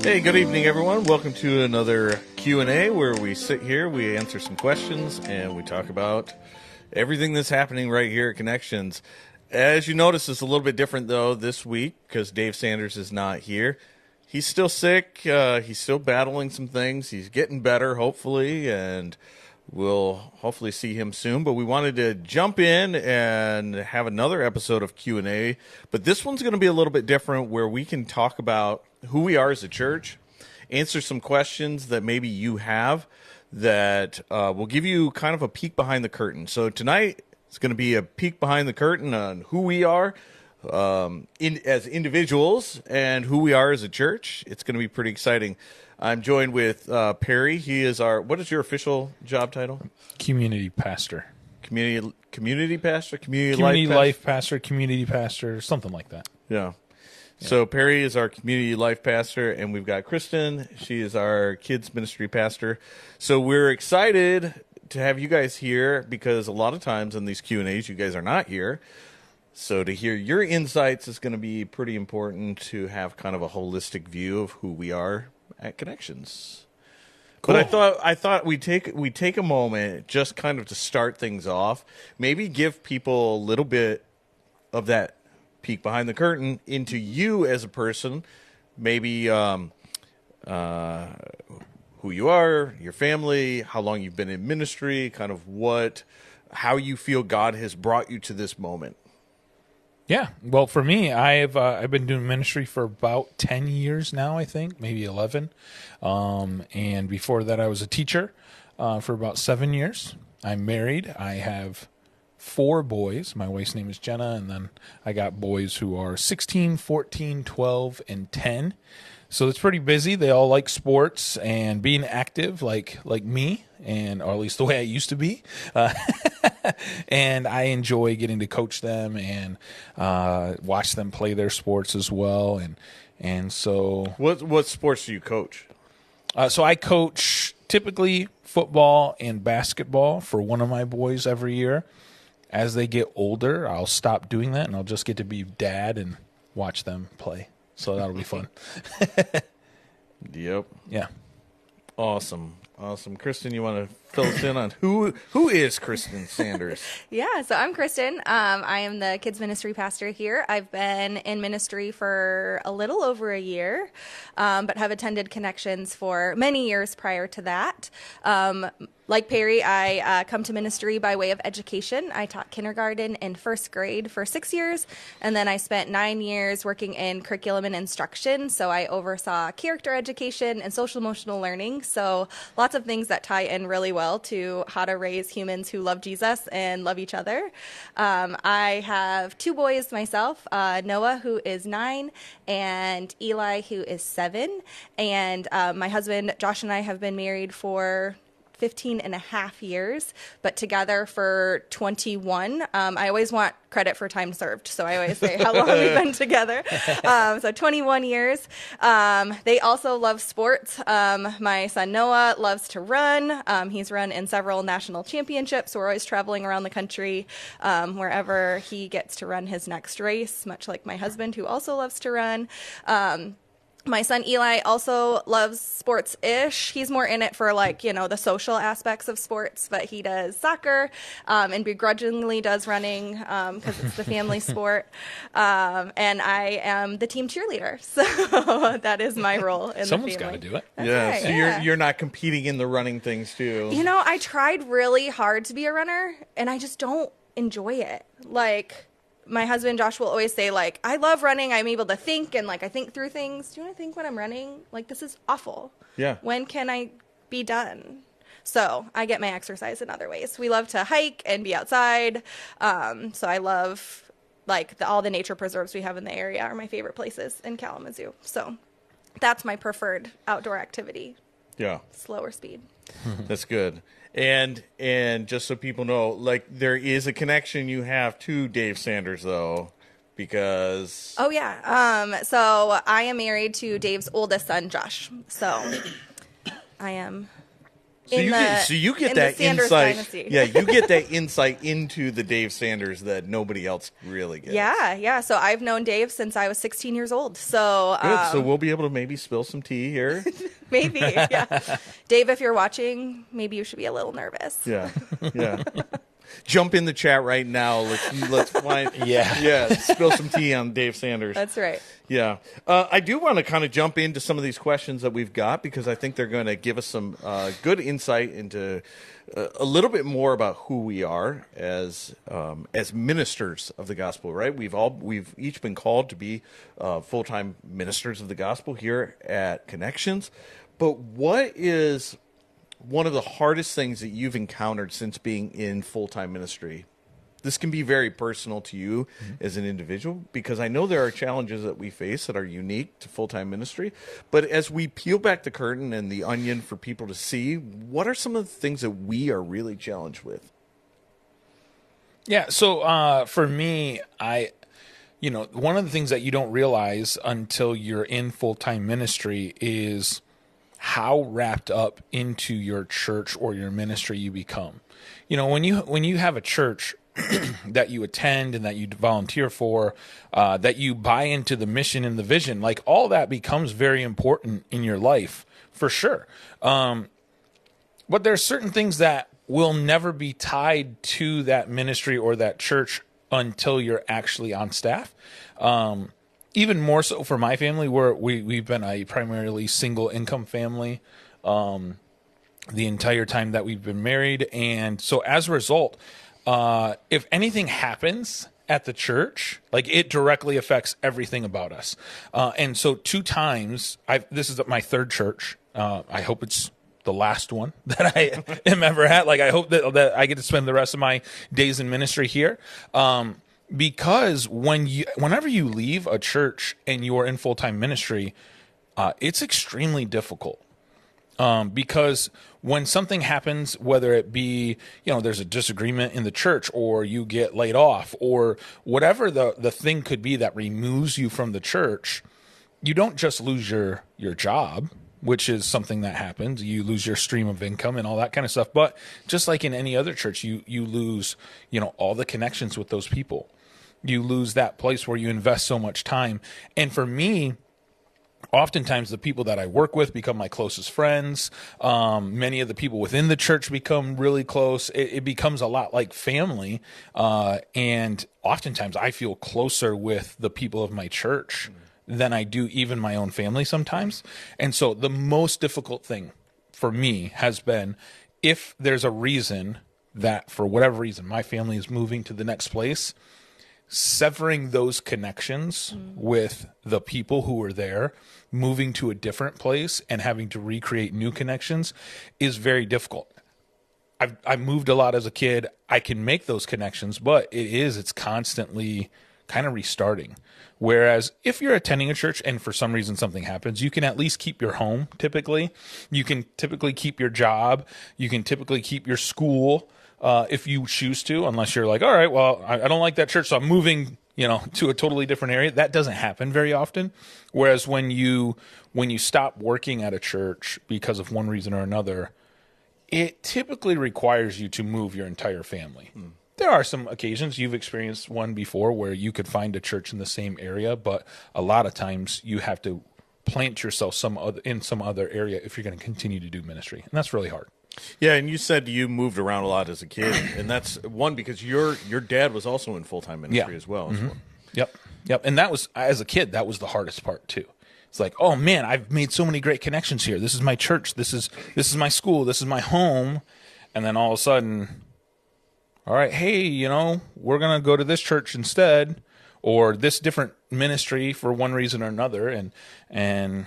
Hey, good evening, everyone. Welcome to another Q&A where we sit here, we answer some questions, and we talk about everything that's happening right here at Connections. As you notice, it's a little bit different, though, this week because Dave Sanders is not here. He's still sick. He's still battling some things. He's getting better, hopefully, and we'll hopefully see him soon. But we wanted to jump in and have another episode of Q&A. But this one's going to be a little bit different where we can talk about who we are as a church, answer some questions that maybe you have that will give you kind of a peek behind the curtain. So tonight it's going to be a peek behind the curtain on who we are as individuals and who we are as a church. It's going to be pretty exciting. I'm joined with Perry. He is what is your official job title? Community pastor. Community pastor? Community life pastor, community pastor, something like that. Yeah. So Perry is our community life pastor, and we've got Kristen. She is our kids ministry pastor. So we're excited to have you guys here because a lot of times in these Q&As, you guys are not here. So to hear your insights is going to be pretty important to have kind of a holistic view of who we are at Connections. Cool. But I thought we'd take a moment just kind of to start things off, maybe give people a little bit of that peek behind the curtain into you as a person, maybe who you are, your family, how long you've been in ministry, kind of how you feel God has brought you to this moment. Yeah, well, for me, I've been doing ministry for about 10 years now, I think, maybe 11. And before that, I was a teacher for about 7 years. I'm married. I have 4 boys. My wife's name is Jenna, and then I got boys who are 16, 14, 12, and 10. So it's pretty busy. They all like sports and being active like me, or at least the way I used to be. And I enjoy getting to coach them and watch them play their sports as well. And so, what sports do you coach? So I coach typically football and basketball for one of my boys every year. As they get older, I'll stop doing that, and I'll just get to be dad and watch them play. So that'll be fun. Yep. Yeah. Awesome. Kristen, you want to fill us in on who is Kristen Sanders? Yeah, so I'm Kristen. I am the kids ministry pastor here. I've been in ministry for a little over a year, but have attended Connections for many years prior to that. Like Perry, I come to ministry by way of education. I taught kindergarten and first grade for 6 years, and then I spent 9 years working in curriculum and instruction. So I oversaw character education and social emotional learning. So lots of things that tie in really well to how to raise humans who love Jesus and love each other. I have 2 boys myself, Noah, who is 9, and Eli, who is 7. And my husband, Josh, and I have been married for 15 and a half years, but together for 21. I always want credit for time served, so I always say how long we've been together. So 21 years. They also love sports. My son Noah loves to run. He's run in several national championships, so we're always traveling around the country wherever he gets to run his next race, much like my husband, who also loves to run. My son Eli also loves sports-ish. He's more in it for the social aspects of sports, but he does soccer and begrudgingly does running because it's the family sport. And I am the team cheerleader, so that is my role in Someone's the family. Someone's got to do it. That's right, So you're not competing in the running things too. I tried really hard to be a runner, and I just don't enjoy it. My husband, Josh, will always say, I love running. I'm able to think, and, I think through things. Do you want to think when I'm running? This is awful. Yeah. When can I be done? So I get my exercise in other ways. We love to hike and be outside. So I love, all the nature preserves we have in the area are my favorite places in Kalamazoo. So that's my preferred outdoor activity. Yeah. Slower speed. That's good. And just so people know, there is a connection you have to Dave Sanders, though, because... Oh, yeah. So I am married to Dave's oldest son, Josh. So I am So you get that insight. Dynasty. Yeah, you get that insight into the Dave Sanders that nobody else really gets. Yeah. So I've known Dave since I was 16 years old. So good. So we'll be able to maybe spill some tea here. Maybe. Yeah. Dave, if you're watching, maybe you should be a little nervous. Yeah. Jump in the chat right now. Let's find. Yeah. Spill some tea on Dave Sanders. That's right. Yeah. I do want to kind of jump into some of these questions that we've got because I think they're going to give us some good insight into a little bit more about who we are as ministers of the gospel. Right? We've each been called to be full-time ministers of the gospel here at Connections. But what is one of the hardest things that you've encountered since being in full-time ministry? This can be very personal to you as an individual, because I know there are challenges that we face that are unique to full-time ministry. But as we peel back the curtain and the onion for people to see, what are some of the things that we are really challenged with? Yeah. So for me, one of the things that you don't realize until you're in full-time ministry is how wrapped up into your church or your ministry you become. When you have a church that you attend and that you volunteer for, that you buy into the mission and the vision, like all that becomes very important in your life for sure. But there's certain things that will never be tied to that ministry or that church until you're actually on staff. Even more so for my family, where we've been a primarily single income family the entire time that we've been married. And so as a result, if anything happens at the church, like it directly affects everything about us. And so 2 times, this is my 3rd church. I hope it's the last one that I am ever at. Like I hope that I get to spend the rest of my days in ministry here. Because whenever you leave a church and you are in full-time ministry, it's extremely difficult. Because when something happens, whether it be, there's a disagreement in the church or you get laid off or whatever the thing could be that removes you from the church, you don't just lose your job, which is something that happens. You lose your stream of income and all that kind of stuff. But just like in any other church, you lose, all the connections with those people. You lose that place where you invest so much time. And for me, oftentimes the people that I work with become my closest friends. Many of the people within the church become really close. It becomes a lot like family. And oftentimes I feel closer with the people of my church than I do even my own family sometimes. And so the most difficult thing for me has been, if there's a reason that for whatever reason my family is moving to the next place, severing those connections with the people who are there, moving to a different place and having to recreate new connections is very difficult. I've moved a lot as a kid. I can make those connections, but it's constantly kind of restarting. Whereas if you're attending a church and for some reason something happens, you can at least keep your home typically. You can typically keep your job. You can typically keep your school. If you choose to, unless you're like, all right, well, I don't like that church, so I'm moving, to a totally different area. That doesn't happen very often. Whereas when you stop working at a church because of one reason or another, it typically requires you to move your entire family. There are some occasions, you've experienced one before, where you could find a church in the same area, but a lot of times you have to plant yourself in some other area if you're going to continue to do ministry, and that's really hard. Yeah, and you said you moved around a lot as a kid, and that's one because your dad was also in full-time ministry as well. Yep. And that was, as a kid, that was the hardest part too. It's like, oh man, I've made so many great connections here. This is my church. This is my school. This is my home. And then all of a sudden, all right, hey, we're going to go to this church instead, or this different ministry for one reason or another. And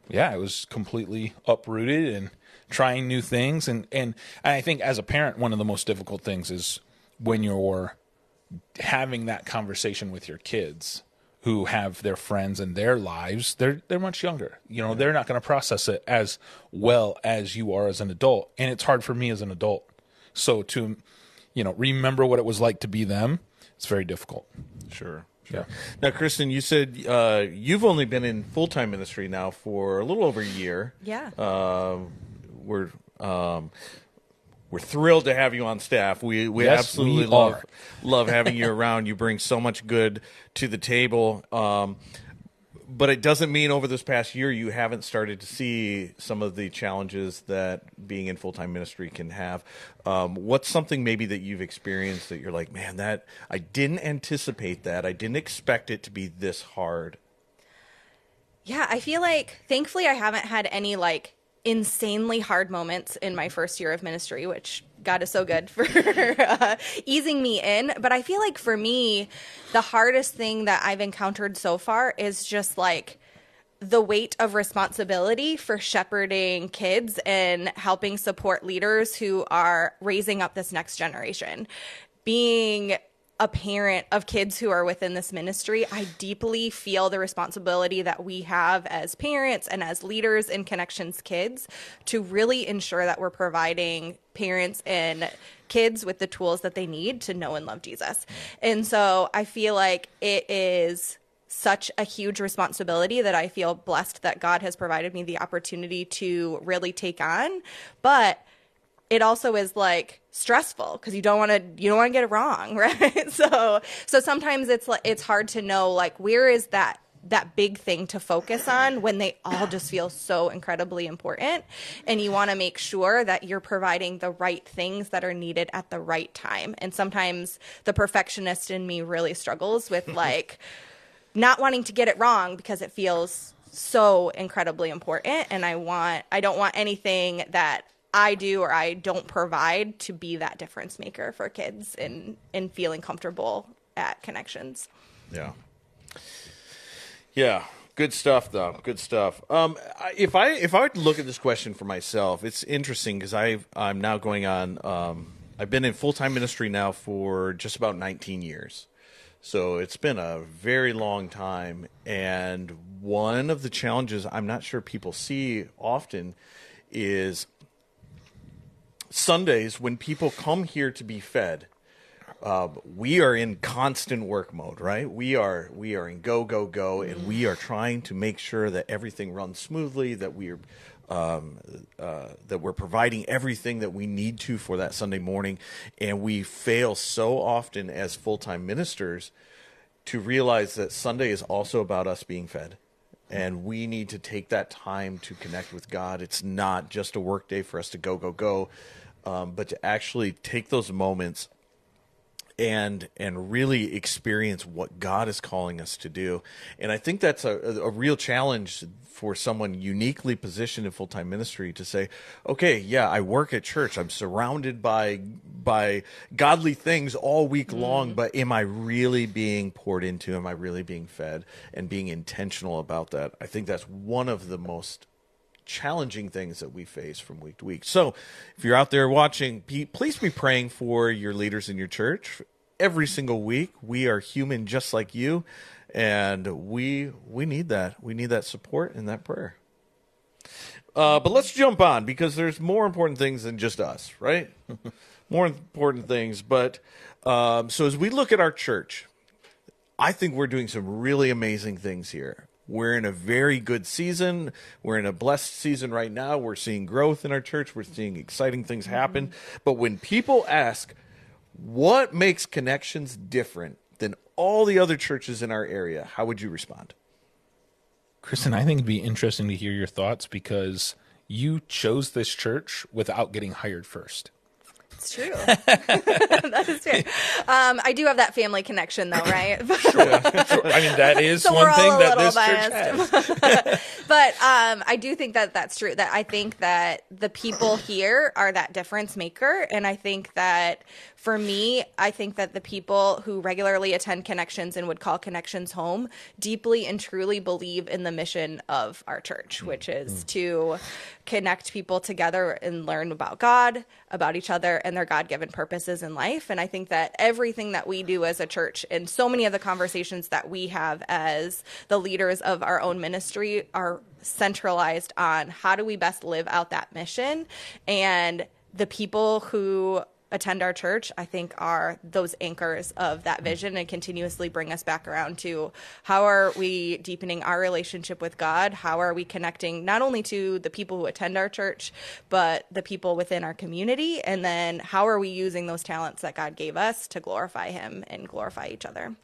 yeah, it was completely uprooted and trying new things. And I think as a parent, one of the most difficult things is when you're having that conversation with your kids who have their friends and their lives. They're much younger. They're not going to process it as well as you are as an adult. And it's hard for me as an adult. So to, remember what it was like to be them, it's very difficult. Sure. Yeah. Now, Kristen, you said you've only been in full-time ministry now for a little over a year. Yeah. We're thrilled to have you on staff. We Yes, absolutely we are. love having you around. You bring so much good to the table. But it doesn't mean over this past year you haven't started to see some of the challenges that being in full-time ministry can have. What's something maybe that you've experienced that you're like, man, that I didn't anticipate that. I didn't expect it to be this hard. Yeah, I feel like thankfully I haven't had any like insanely hard moments in my first year of ministry, which God is so good for easing me in. But I feel like for me, the hardest thing that I've encountered so far is just like the weight of responsibility for shepherding kids and helping support leaders who are raising up this next generation. Being a parent of kids who are within this ministry, I deeply feel the responsibility that we have as parents and as leaders in Connections Kids to really ensure that we're providing parents and kids with the tools that they need to know and love Jesus. And so I feel like it is such a huge responsibility that I feel blessed that God has provided me the opportunity to really take on. But it also is like stressful because you don't want to get it wrong, right? So sometimes it's hard to know like where is that big thing to focus on when they all just feel so incredibly important, and you want to make sure that you're providing the right things that are needed at the right time. And sometimes the perfectionist in me really struggles with like not wanting to get it wrong because it feels so incredibly important, and I don't want anything that I do or I don't provide to be that difference maker for kids in feeling comfortable at Connections. Yeah. Yeah. Good stuff, though. Good stuff. If I look at this question for myself, it's interesting because I'm now going on. I've been in full-time ministry now for just about 19 years. So it's been a very long time. And one of the challenges I'm not sure people see often is Sundays when people come here to be fed. We are in constant work mode, right? We are in go, go, go, and we are trying to make sure that everything runs smoothly, that we're providing everything that we need to for that Sunday morning, and we fail so often as full-time ministers to realize that Sunday is also about us being fed. And we need to take that time to connect with God. It's not just a work day for us to go, go, go, but to actually take those moments and really experience what God is calling us to do. And I think that's a real challenge for someone uniquely positioned in full-time ministry to say, okay, yeah, I work at church. I'm surrounded by godly things all week long, but am I really being poured into? Am I really being fed and being intentional about that? I think that's one of the most challenging things that we face from week to week. So if you're out there watching, please be praying for your leaders in your church. Every single week, we are human just like you, and we need that. We need that support and that prayer. But let's jump on, because there's more important things than just us, right? More important things. But so as we look at our church, I think we're doing some really amazing things here. We're in a very good season. We're in a blessed season right now. We're seeing growth in our church. We're seeing exciting things happen. But when people ask, what makes Connections different than all the other churches in our area, how would you respond? Kristen, I think it'd be interesting to hear your thoughts because you chose this church without getting hired first. It's true. That is true. I do have that family connection, though, right? Sure. I mean, that is so one thing that this biased. church has. But I do think that that's true. That I think that the people here are that difference maker. And I think that for me, I think that the people who regularly attend Connections and would call Connections home deeply and truly believe in the mission of our church, which is to connect people together and learn about God, about each other, and their God-given purposes in life. And I think that everything that we do as a church and so many of the conversations that we have as the leaders of our own ministry are centralized on how do we best live out that mission. And the people who attend our church, I think are those anchors of that vision and continuously bring us back around to how are we deepening our relationship with God? How are we connecting not only to the people who attend our church, but the people within our community? And then how are we using those talents that God gave us to glorify him and glorify each other?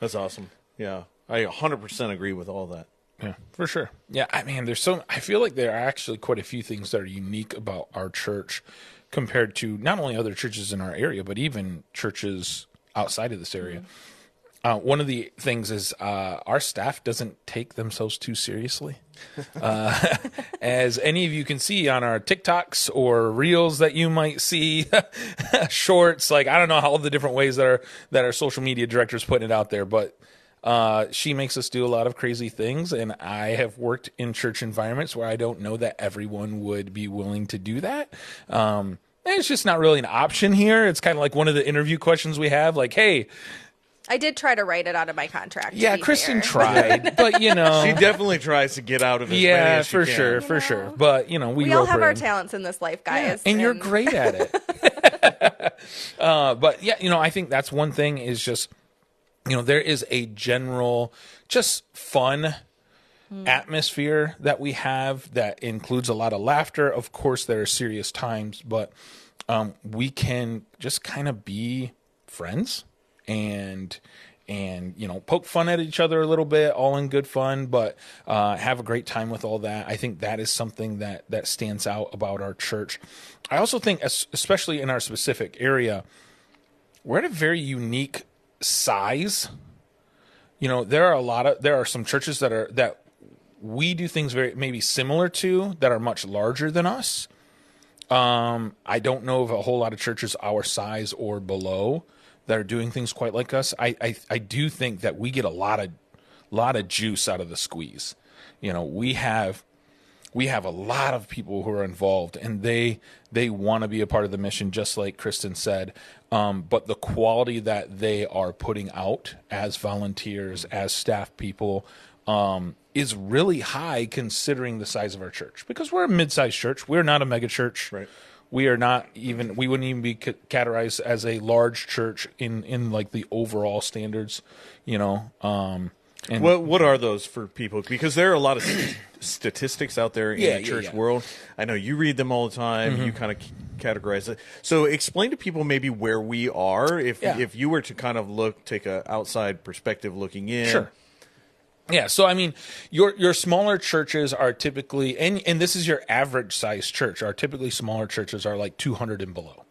That's awesome. Yeah. I 100% agree with all that. Yeah, for sure. Yeah, I mean, I feel like there are actually quite a few things that are unique about our church compared to not only other churches in our area, but even churches outside of this area. One of the things is our staff doesn't take themselves too seriously. As any of you can see on our TikToks or reels that you might see, shorts, like I don't know all the different ways that our social media director's putting it out there, but she makes us do a lot of crazy things, and I have worked in church environments where I don't know that everyone would be willing to do that. And it's just not really an option here. It's kind of like one of the interview questions we have, like, hey, I did try to write it out of my contract. yeah, Kristen tried, but She definitely tries to get out of it. yeah, as for she sure, can. for sure. But we all rope have her our in. talents in this life, Yeah, guys. and you're great at it. But yeah, I think that's one thing is just, there is a general, just fun atmosphere that we have that includes a lot of laughter. Of course, there are serious times, but we can just kind of be friends and poke fun at each other a little bit, all in good fun, but have a great time with all that. I think that is something that stands out about our church. I also think, especially in our specific area, we're at a very unique size. There are some churches that we do things very maybe similar to that are much larger than us. I don't know of a whole lot of churches our size or below that are doing things quite like us. I do think that we get a lot of juice out of the squeeze. We have a lot of people who are involved, and they want to be a part of the mission, just like Kristen said. But the quality that they are putting out as volunteers, as staff people, is really high considering the size of our church. Because we're a mid-sized church. We're not a mega church. Right. We wouldn't even be categorized as a large church in like the overall standards, And What are those for people? Because there are a lot of statistics out there in the church world. I know you read them all the time. You kind of categorize it. So explain to people maybe where we are if you were to kind of take a outside perspective looking in. Sure. Yeah, so I mean, your smaller churches are typically, and this is your average size church, typically smaller churches are like 200 and below.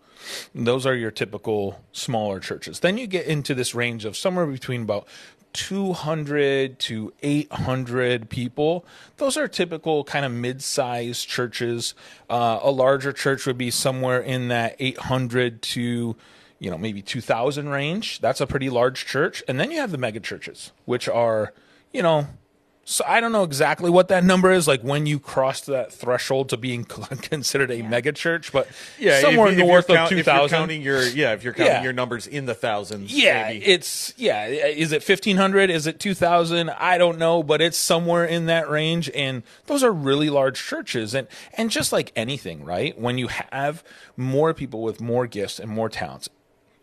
Those are your typical smaller churches. Then you get into this range of somewhere between about 200 to 800 people. Those are typical kind of mid-sized churches. A larger church would be somewhere in that 800 to maybe 2,000 range. That's a pretty large church. And then you have the mega churches, which are so I don't know exactly what that number is, like when you cross that threshold to being considered a mega church, but somewhere north of 2,000. If you're counting your numbers in the thousands. Yeah, maybe. is it 1,500? Is it 2,000? I don't know, but it's somewhere in that range, and those are really large churches. And just like anything, right? When you have more people with more gifts and more talents,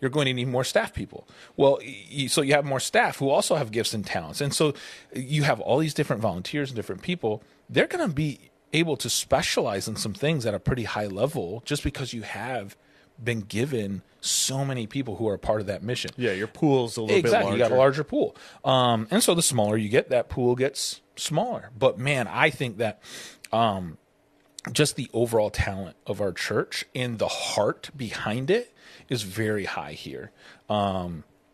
you're going to need more staff people. Well, so you have more staff who also have gifts and talents. And so you have all these different volunteers and different people. They're going to be able to specialize in some things at a pretty high level just because you have been given so many people who are a part of that mission. Yeah, your pool's a little bit larger. You got a larger pool. And so the smaller you get, that pool gets smaller. But man, I think that just the overall talent of our church and the heart behind it is very high here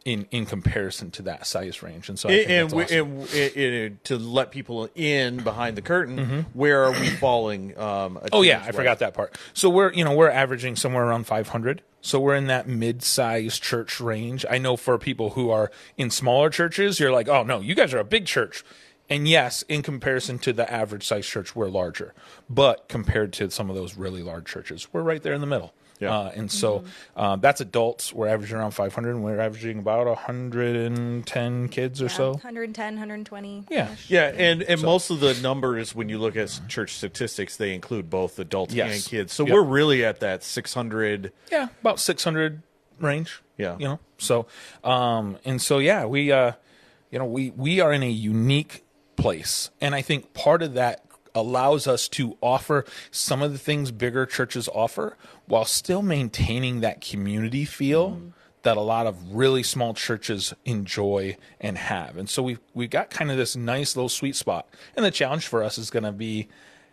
in comparison to that size range. And so I think that's awesome. To let people in behind the curtain, where are we falling? I forgot that part. So we're averaging somewhere around 500. So we're in that mid-sized church range. I know for people who are in smaller churches, you're like, oh no, you guys are a big church. And yes, in comparison to the average size church, we're larger. But compared to some of those really large churches, we're right there in the middle. Yeah. And so that's adults. We're averaging around 500, and we're averaging about 110 kids or so. 110, 120. Yeah. Yeah, and most of the numbers, when you look at church statistics, they include both adults Yes. and kids. So Yep. we're really at that 600. Yeah, about 600 range. Yeah. So, and so, yeah, we are in a unique place. And I think part of that allows us to offer some of the things bigger churches offer while still maintaining that community feel that a lot of really small churches enjoy and have. And so we got kind of this nice little sweet spot. And the challenge for us is going to be,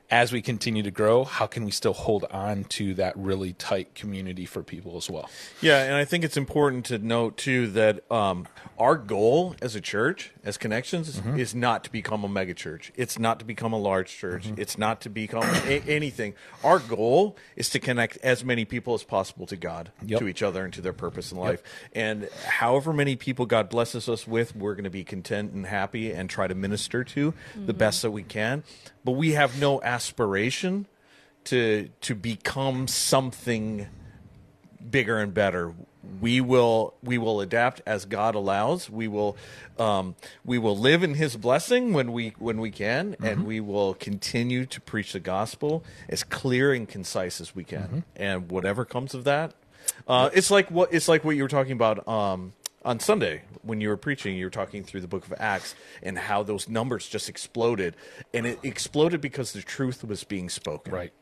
as we continue to grow, how can we still hold on to that really tight community for people as well? Yeah, and I think it's important to note, too, that our goal as a church, as Connections, is not to become a mega church. It's not to become a large church. It's not to become anything. Our goal is to connect as many people as possible to God, to each other, and to their purpose in life. And however many people God blesses us with, we're going to be content and happy and try to minister to the best that we can. But we have no aspiration to become something bigger and better. We will adapt as God allows. We will live in His blessing when we can, and we will continue to preach the gospel as clear and concise as we can. And whatever comes of that, it's like what you were talking about on Sunday when you were preaching. You were talking through the book of Acts and how those numbers just exploded, and it exploded because the truth was being spoken. Right.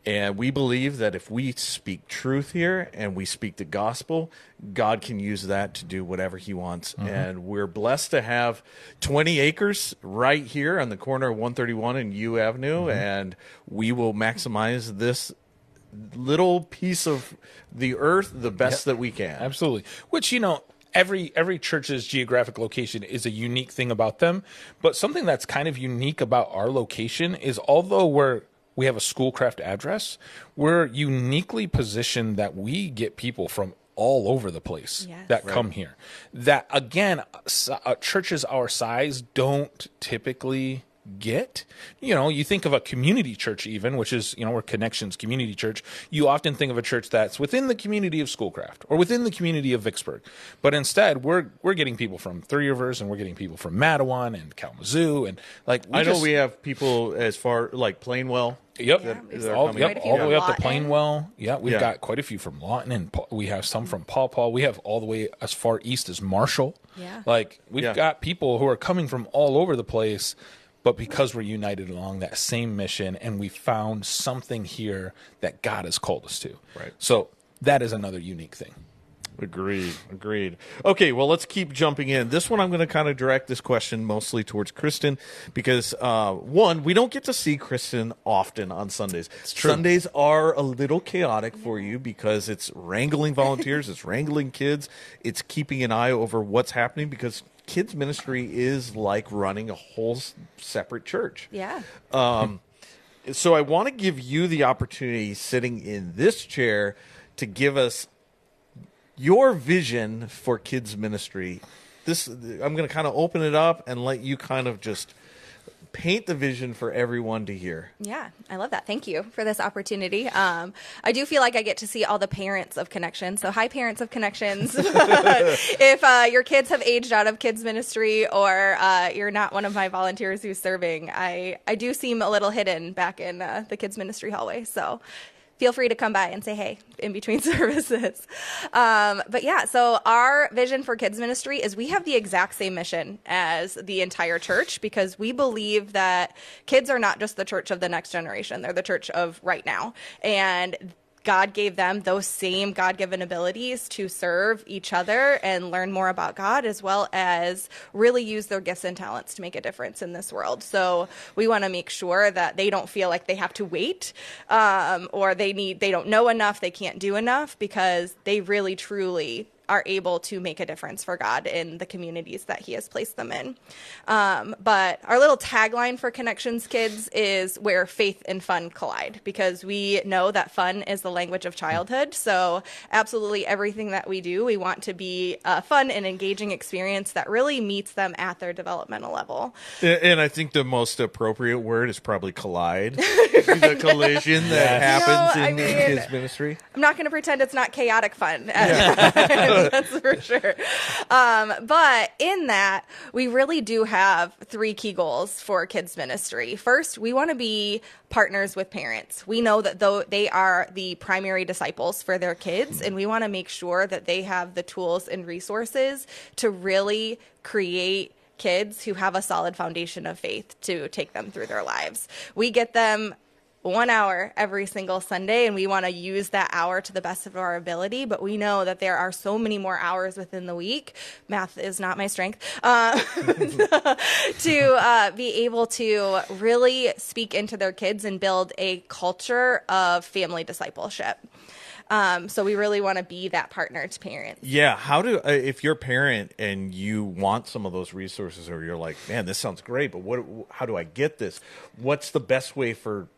And we believe that if we speak truth here and we speak the gospel, God can use that to do whatever He wants. And we're blessed to have 20 acres right here on the corner of 131 and U Avenue, and we will maximize this little piece of the earth the best that we can. Absolutely. Which, every church's geographic location is a unique thing about them. But something that's kind of unique about our location is, although we have a Schoolcraft address, we're uniquely positioned that we get people from all over the place that come here. That, again, churches our size don't typically get. You think of a community church even, which is, we're Connections Community Church. You often think of a church that's within the community of Schoolcraft or within the community of Vicksburg. But instead, we're getting people from Three Rivers, and we're getting people from Matawan and Kalamazoo. And we have people as far like Plainwell. Yep. All the way up to Lawton. Plainwell. Yeah, we've got quite a few from Lawton, and we have some from Paw Paw. We have all the way as far east as Marshall. Yeah. We've got people who are coming from all over the place, but because we're united along that same mission, and we found something here that God has called us to. Right. So that is another unique thing. Agreed. Okay, well, let's keep jumping in. This one, I'm going to kind of direct this question mostly towards Kristen because, one, we don't get to see Kristen often on Sundays. Sundays are a little chaotic for you because it's wrangling volunteers, it's wrangling kids, it's keeping an eye over what's happening because kids ministry is like running a whole separate church. Yeah. So I want to give you the opportunity, sitting in this chair, to give us your vision for kids ministry. I'm going to kind of open it up and let you kind of just paint the vision for everyone to hear. Yeah, I love that. Thank you for this opportunity. I do feel like I get to see all the parents of Connections. So hi, parents of Connections. If your kids have aged out of kids ministry or you're not one of my volunteers who's serving, I do seem a little hidden back in the kids ministry hallway. So feel free to come by and say hey in between services. But yeah, so our vision for kids ministry is we have the exact same mission as the entire church because we believe that kids are not just the church of the next generation. They're the church of right now. And God gave them those same God-given abilities to serve each other and learn more about God, as well as really use their gifts and talents to make a difference in this world. So we want to make sure that they don't feel like they have to wait or they don't know enough, they can't do enough, because they really, truly are able to make a difference for God in the communities that he has placed them in. But our little tagline for Connections Kids is where faith and fun collide, because we know that fun is the language of childhood. So absolutely everything that we do, we want to be a fun and engaging experience that really meets them at their developmental level. And I think the most appropriate word is probably collide. The collision that happens in kids ministry. I'm not going to pretend it's not chaotic fun. That's for sure. But in that, we really do have 3 key goals for kids ministry. First, we want to be partners with parents. We know that though they are the primary disciples for their kids, and we want to make sure that they have the tools and resources to really create kids who have a solid foundation of faith to take them through their lives. We get them 1 hour every single Sunday, and we want to use that hour to the best of our ability. But we know that there are so many more hours within the week. Math is not my strength. To be able to really speak into their kids and build a culture of family discipleship. So we really want to be that partner to parents. Yeah. How do, if you're a parent and you want some of those resources, or you're like, man, this sounds great, but how do I get this? What's the best way for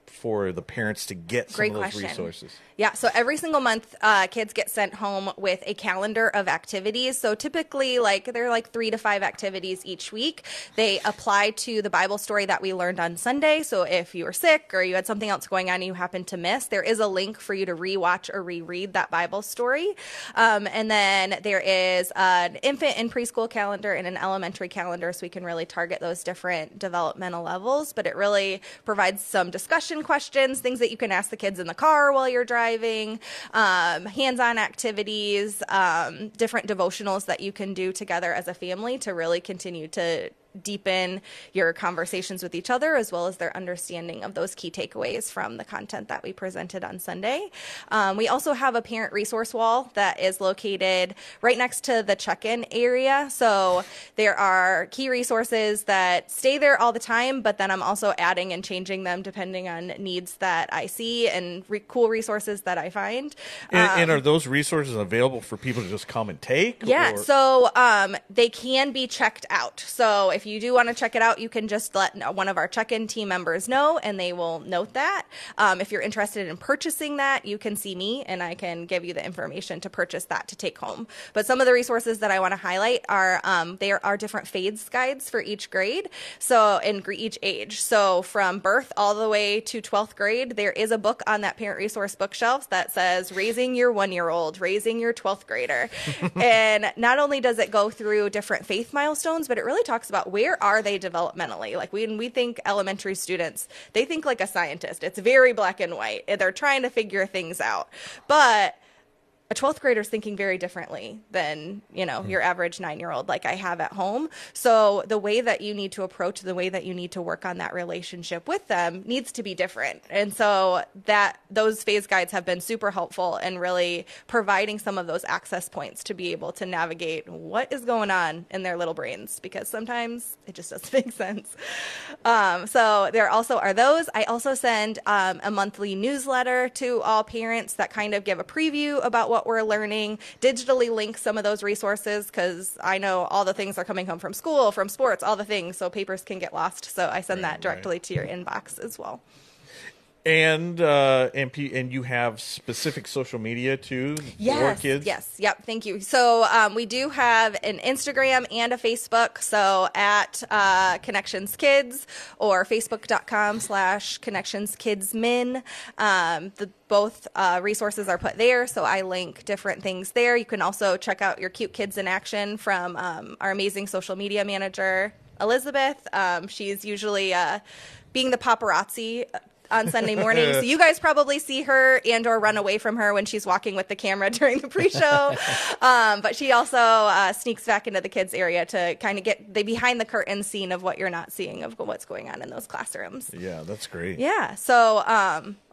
the parents to get some of those resources? Yeah, so every single month, kids get sent home with a calendar of activities. So typically, there are 3 to 5 activities each week. They apply to the Bible story that we learned on Sunday. So if you were sick or you had something else going on and you happened to miss, there is a link for you to rewatch or reread that Bible story. And then there is an infant and preschool calendar and an elementary calendar, so we can really target those different developmental levels. But it really provides some discussion questions, things that you can ask the kids in the car while you're driving, hands-on activities, different devotionals that you can do together as a family to really continue to deepen your conversations with each other, as well as their understanding of those key takeaways from the content that we presented on Sunday. We also have a parent resource wall that is located right next to the check-in area. So there are key resources that stay there all the time, but then I'm also adding and changing them depending on needs that I see and cool resources that I find. And are those resources available for people to just come and take? Yeah, so they can be checked out. So if you do want to check it out, you can just let one of our check-in team members know, and they will note that. If you're interested in purchasing that, you can see me, and I can give you the information to purchase that to take home. But some of the resources that I want to highlight are there are different FADES guides for each grade, so in each age. So from birth all the way to 12th grade, there is a book on that parent resource bookshelf that says Raising Your 1-Year-Old, Raising Your 12th Grader. And not only does it go through different faith milestones, but it really talks about where are they developmentally. Like when we think elementary students, they think like a scientist. It's very black and white. They're trying to figure things out. But a 12th grader is thinking very differently than, your average 9-year-old like I have at home. So the way that you need to approach, the way that you need to work on that relationship with them needs to be different. And so those phase guides have been super helpful in really providing some of those access points to be able to navigate what is going on in their little brains, because sometimes it just doesn't make sense. So there also are those. I also send a monthly newsletter to all parents that kind of give a preview about what we're learning, digitally link some of those resources, because I know all the things are coming home from school, from sports, all the things, so papers can get lost. So I send that directly to your inbox as well. And you have specific social media too for kids? Yes. Yep. Thank you. So we do have an Instagram and a Facebook. So at Connections Kids or facebook.com/ConnectionsKidsMin. Both resources are put there, so I link different things there. You can also check out your Cute Kids in Action from our amazing social media manager, Elizabeth. She's usually being the paparazzi on Sunday morning. So you guys probably see her and or run away from her when she's walking with the camera during the pre-show. But she also sneaks back into the kids area to kind of get the behind the curtain scene of what you're not seeing of what's going on in those classrooms. Yeah, that's great. Yeah. So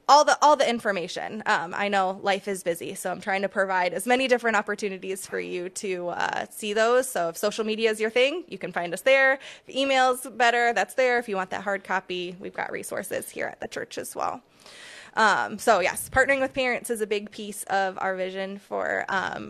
all the information. I know life is busy, so I'm trying to provide as many different opportunities for you to see those. So if social media is your thing, you can find us there. If email's better, that's there. If you want that hard copy, we've got resources here at the church as well. So yes, partnering with parents is a big piece of our vision for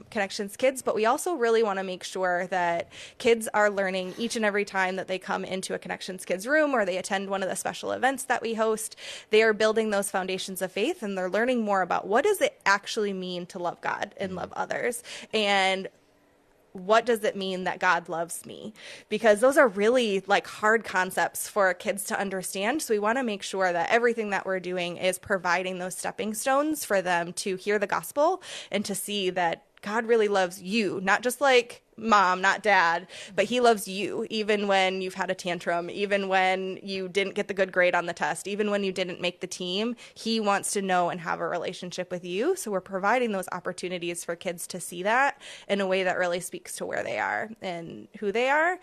Connections Kids, but we also really want to make sure that kids are learning each and every time that they come into a Connections Kids room or they attend one of the special events that we host. They are building those foundations of faith, and they're learning more about what does it actually mean to love God and love others, and what does it mean that God loves me? Because those are really like hard concepts for kids to understand. So we want to make sure that everything that we're doing is providing those stepping stones for them to hear the gospel and to see that God really loves you, not just like mom, not dad, but he loves you even when you've had a tantrum, even when you didn't get the good grade on the test, even when you didn't make the team. He wants to know and have a relationship with you. So we're providing those opportunities for kids to see that in a way that really speaks to where they are and who they are.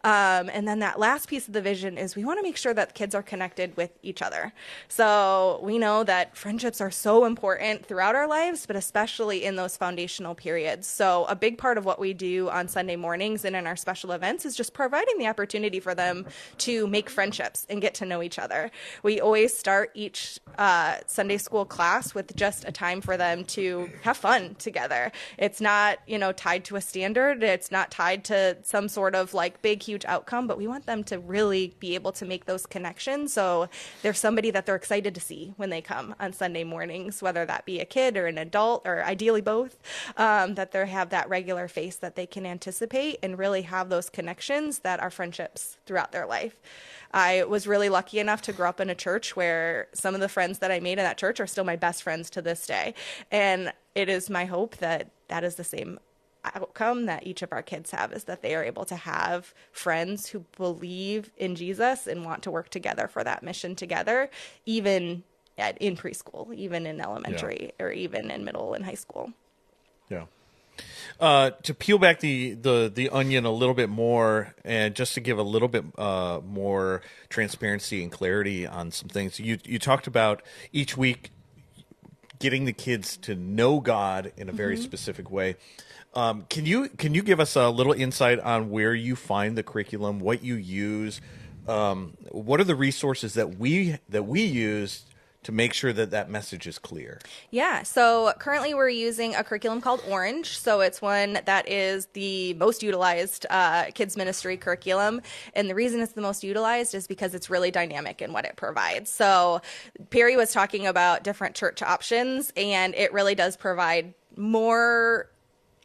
And then that last piece of the vision is we want to make sure that kids are connected with each other. So we know that friendships are so important throughout our lives, but especially in those foundational periods. So a big part of what we do on Sunday mornings and in our special events is just providing the opportunity for them to make friendships and get to know each other. We always start each Sunday school class with just a time for them to have fun together. It's not, tied to a standard. It's not tied to some sort of like big, huge outcome, but we want them to really be able to make those connections. So there's somebody that they're excited to see when they come on Sunday mornings, whether that be a kid or an adult or ideally both, that they have that regular face that they can anticipate and really have those connections that are friendships throughout their life. I was really lucky enough to grow up in a church where some of the friends that I made in that church are still my best friends to this day. And it is my hope that that is the same outcome that each of our kids have, is that they are able to have friends who believe in Jesus and want to work together for that mission together, even in preschool, even in elementary, or even in middle and high school. Yeah. To peel back the onion a little bit more, and just to give a little bit more transparency and clarity on some things, you talked about each week getting the kids to know God in a very specific way. Can you give us a little insight on where you find the curriculum, what you use, what are the resources that we use to make sure that message is clear? Yeah, so currently we're using a curriculum called Orange. So it's one that is the most utilized kids ministry curriculum. And the reason it's the most utilized is because it's really dynamic in what it provides. So Perry was talking about different church options, and it really does provide more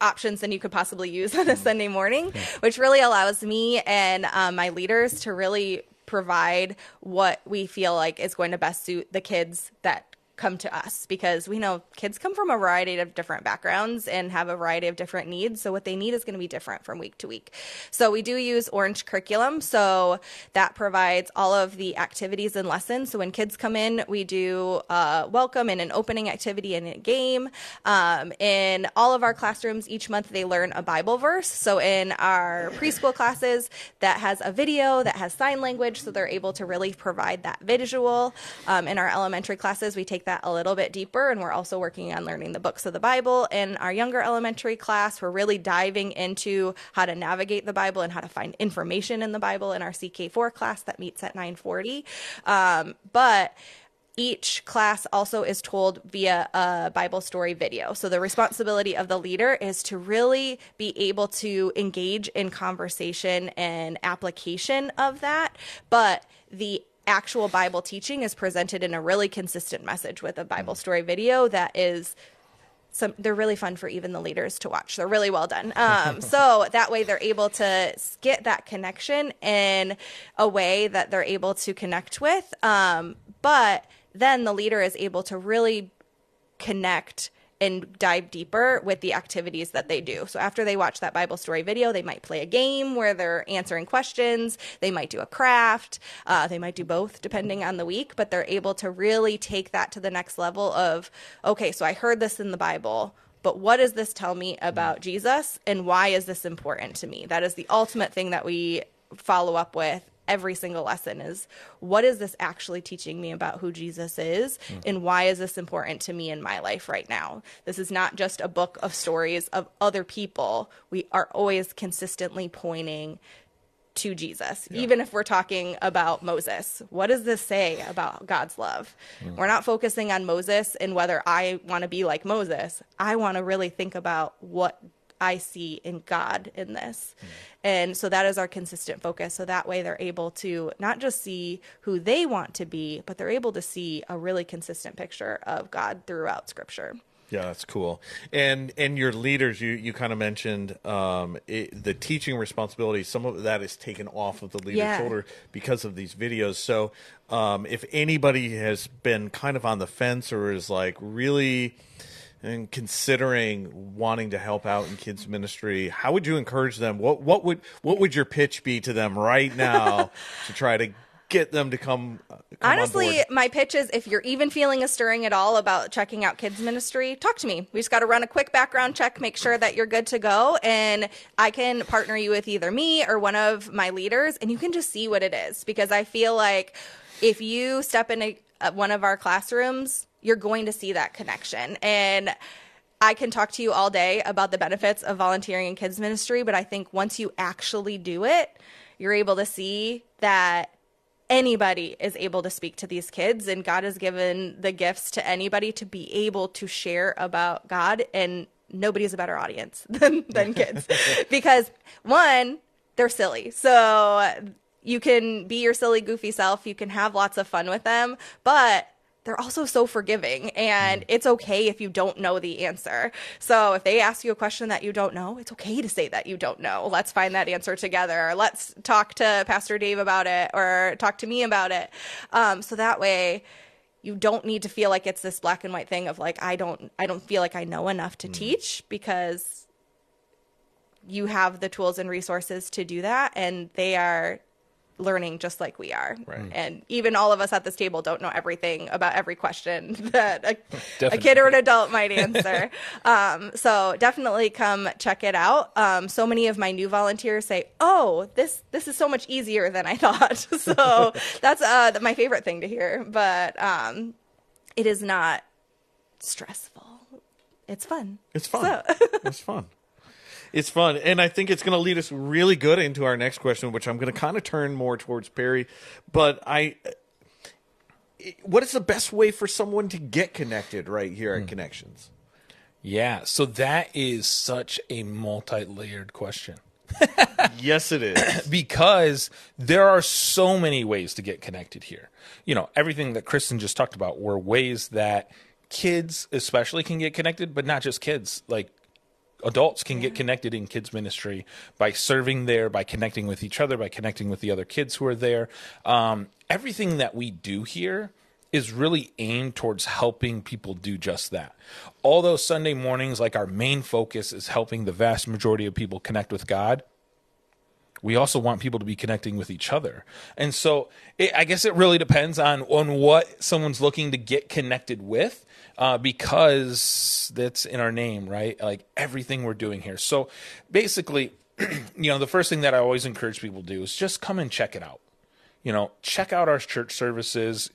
options than you could possibly use on a Sunday morning, which really allows me and my leaders to really provide what we feel like is going to best suit the kids that come to us, because we know kids come from a variety of different backgrounds and have a variety of different needs. So what they need is going to be different from week to week. So we do use Orange curriculum. So that provides all of the activities and lessons. So when kids come in, we do welcome and an opening activity and a game. In all of our classrooms each month, they learn a Bible verse. So in our preschool classes, that has a video, that has sign language, so they're able to really provide that visual. In our elementary classes, we take that a little bit deeper, and we're also working on learning the books of the Bible. In our younger elementary class, we're really diving into how to navigate the Bible and how to find information in the Bible in our CK4 class that meets at 9:40. But each class also is told via a Bible story video. So the responsibility of the leader is to really be able to engage in conversation and application of that. But the actual Bible teaching is presented in a really consistent message with a Bible story video that is they're really fun for even the leaders to watch. They're really well done. So that way they're able to get that connection in a way that they're able to connect with. But then the leader is able to really connect and dive deeper with the activities that they do. So after they watch that Bible story video, they might play a game where they're answering questions. They might do a craft. They might do both depending on the week, but they're able to really take that to the next level of, okay, so I heard this in the Bible, but what does this tell me about Jesus, and why is this important to me? That is the ultimate thing that we follow up with every single lesson, is what is this actually teaching me about who Jesus is, and why is this important to me in my life right now? This is not just a book of stories of other people. We are always consistently pointing to Jesus. Even if we're talking about Moses, what does this say about God's love? We're not focusing on Moses and whether I want to be like Moses. I want to really think about what I see in God in this. And so that is our consistent focus. So that way they're able to not just see who they want to be, but they're able to see a really consistent picture of God throughout Scripture. Yeah, that's cool. And your leaders, you kind of mentioned the teaching responsibility. Some of that is taken off of the leader's shoulder because of these videos. So if anybody has been kind of on the fence or is like really considering wanting to help out in kids ministry, how would you encourage them? What would your pitch be to them right now to try to get them to come Honestly, on board? my pitch is if you're even feeling a stirring at all about checking out kids ministry, talk to me. We just got to run a quick background check, make sure that you're good to go, and I can partner you with either me or one of my leaders, and you can just see what it is. Because I feel like if you step into one of our classrooms, you're going to see that connection. And I can talk to you all day about the benefits of volunteering in kids ministry, but I think once you actually do it, you're able to see that anybody is able to speak to these kids, and God has given the gifts to anybody to be able to share about God, and nobody's a better audience than kids. Because one, they're silly. So you can be your silly, goofy self. You can have lots of fun with them, but they're also so forgiving, and it's okay if you don't know the answer. So if they ask you a question that you don't know, it's okay to say that you don't know. Let's find that answer together. Let's talk to Pastor Dave about it or talk to me about it. So that way you don't need to feel like it's this black and white thing of like, I don't feel like I know enough to teach, because you have the tools and resources to do that, and they are learning just like we are. Right. And even all of us at this table don't know everything about every question that a kid or an adult might answer. So definitely come check it out. So many of my new volunteers say, oh, this is so much easier than I thought. So that's my favorite thing to hear. But it is not stressful. It's fun. It's fun. It's fun. It's fun. And I think it's going to lead us really good into our next question, which I'm going to kind of turn more towards Perry. But what is the best way for someone to get connected right here at Connections? Yeah, so that is such a multi-layered question. Yes, it is. Because there are so many ways to get connected here. You know, everything that Kristen just talked about were ways that kids especially can get connected, but not just kids. Like, adults can get connected in kids ministry by serving there, by connecting with each other, by connecting with the other kids who are there. Everything that we do here is really aimed towards helping people do just that. Although Sunday mornings, like our main focus is helping the vast majority of people connect with God, we also want people to be connecting with each other. And so I guess it really depends on what someone's looking to get connected with. Because that's in our name, right? Like everything we're doing here. So basically, the first thing that I always encourage people to do is just come and check it out. Check out our church services,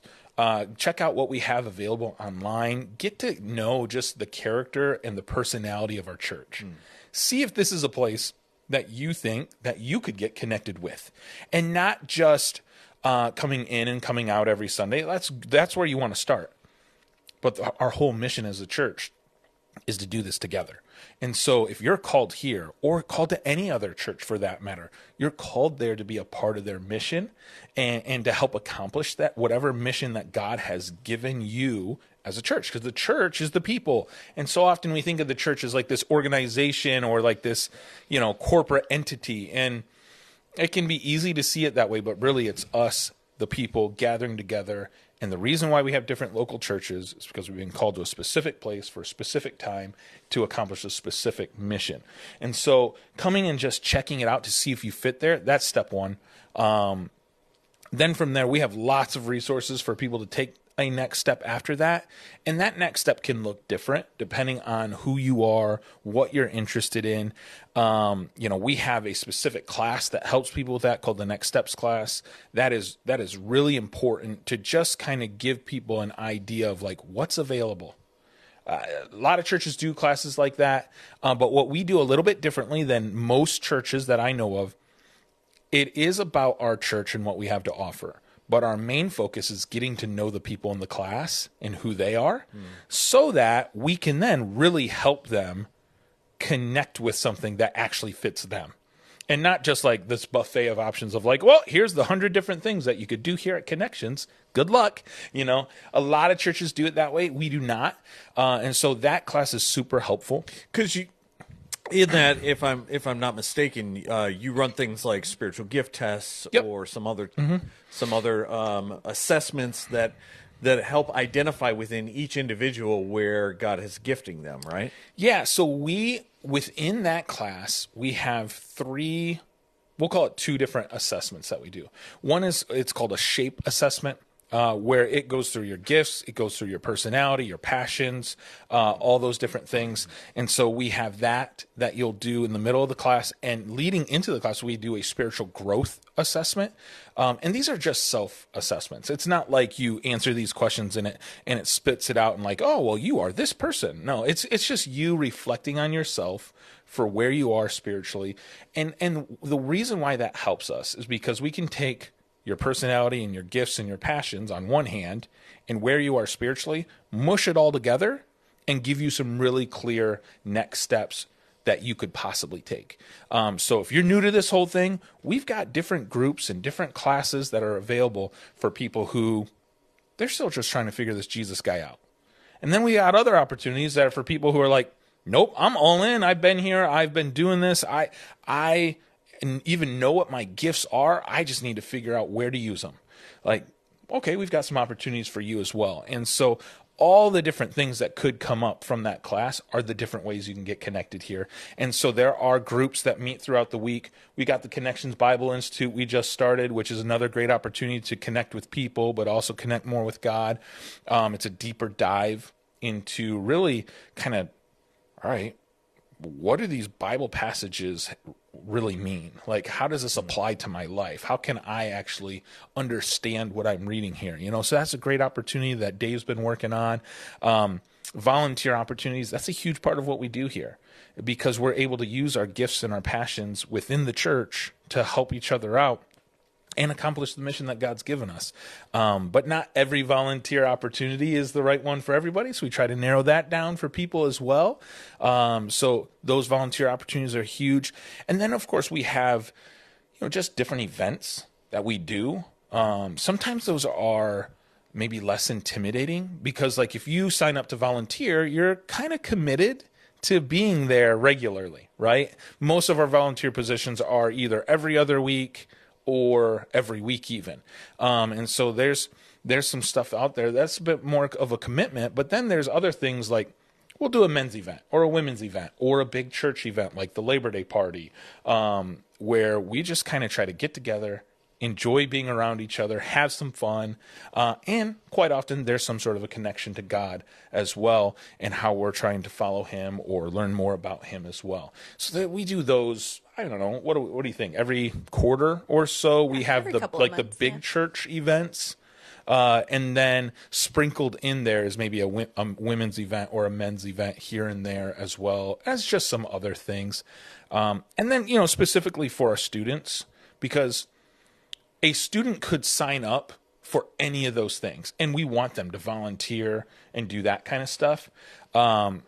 check out what we have available online, get to know just the character and the personality of our church. See if this is a place that you think that you could get connected with, and not just coming in and coming out every Sunday. That's where you want to start. But our whole mission as a church is to do this together. And so if you're called here, or called to any other church for that matter, you're called there to be a part of their mission and to help accomplish that, whatever mission that God has given you as a church. Because the church is the people. And so often we think of the church as like this organization or like this, corporate entity. And it can be easy to see it that way, but really it's us, the people, gathering together. And the reason why we have different local churches is because we've been called to a specific place for a specific time to accomplish a specific mission. And so coming and just checking it out to see if you fit there, that's step one. Then from there, we have lots of resources for people to take a next step after that. And that next step can look different depending on who you are, what you're interested in. We have a specific class that helps people with that called the Next Steps class. That is really important to just kind of give people an idea of like what's available. A lot of churches do classes like that. But what we do a little bit differently than most churches that I know of it is about our church and what we have to offer. But our main focus is getting to know the people in the class and who they are so that we can then really help them connect with something that actually fits them. And not just like this buffet of options of like, well, here's the 100 different things that you could do here at Connections. Good luck. You know, a lot of churches do it that way. We do not. And so that class is super helpful. Because in that, if I'm not mistaken, you run things like spiritual gift tests or some other assessments that help identify within each individual where God is gifting them, right? Yeah, so within that class, we have we'll call it 2 different assessments that we do. One is, it's called a shape assessment, where it goes through your gifts, it goes through your personality, your passions, all those different things. And so we have that you'll do in the middle of the class, and leading into the class, we do a spiritual growth assessment. And these are just self-assessments. It's not like you answer these questions and it spits it out and like, oh, well, you are this person. No, it's just you reflecting on yourself for where you are spiritually. And the reason why that helps us is because we can take your personality and your gifts and your passions on one hand, and where you are spiritually, mush it all together and give you some really clear next steps that you could possibly take. So if you're new to this whole thing, we've got different groups and different classes that are available for people who they're still just trying to figure this Jesus guy out. And then we got other opportunities that are for people who are like, nope, I'm all in. I've been here. I've been doing this. I and even know what my gifts are. I just need to figure out where to use them. Like, okay, we've got some opportunities for you as well. And so all the different things that could come up from that class are the different ways you can get connected here. And so there are groups that meet throughout the week. We got the Connections Bible Institute we just started, which is another great opportunity to connect with people, but also connect more with God. It's a deeper dive into really kind of, all right, what do these Bible passages really mean? Like, how does this apply to my life? How can I actually understand what I'm reading here? You know, so that's a great opportunity that Dave's been working on. Volunteer opportunities, that's a huge part of what we do here, because we're able to use our gifts and our passions within the church to help each other out and accomplish the mission that God's given us. But not every volunteer opportunity is the right one for everybody, so we try to narrow that down for people as well. So those volunteer opportunities are huge. And then, of course, we have, just different events that we do. Sometimes those are maybe less intimidating because, like, if you sign up to volunteer, you're kind of committed to being there regularly, right? Most of our volunteer positions are either every other week or every week even. And so there's some stuff out there that's a bit more of a commitment, but then there's other things like we'll do a men's event or a women's event or a big church event like the Labor Day party, where we just kind of try to get together, enjoy being around each other, have some fun, and quite often there's some sort of a connection to God as well and how we're trying to follow him or learn more about him as well. So that we do those, I don't know, what do you think? Every quarter or so we have the big church events, and then sprinkled in there is maybe a women's event or a men's event here and there as well as just some other things. And then, specifically for our students, because a student could sign up for any of those things, and we want them to volunteer and do that kind of stuff. And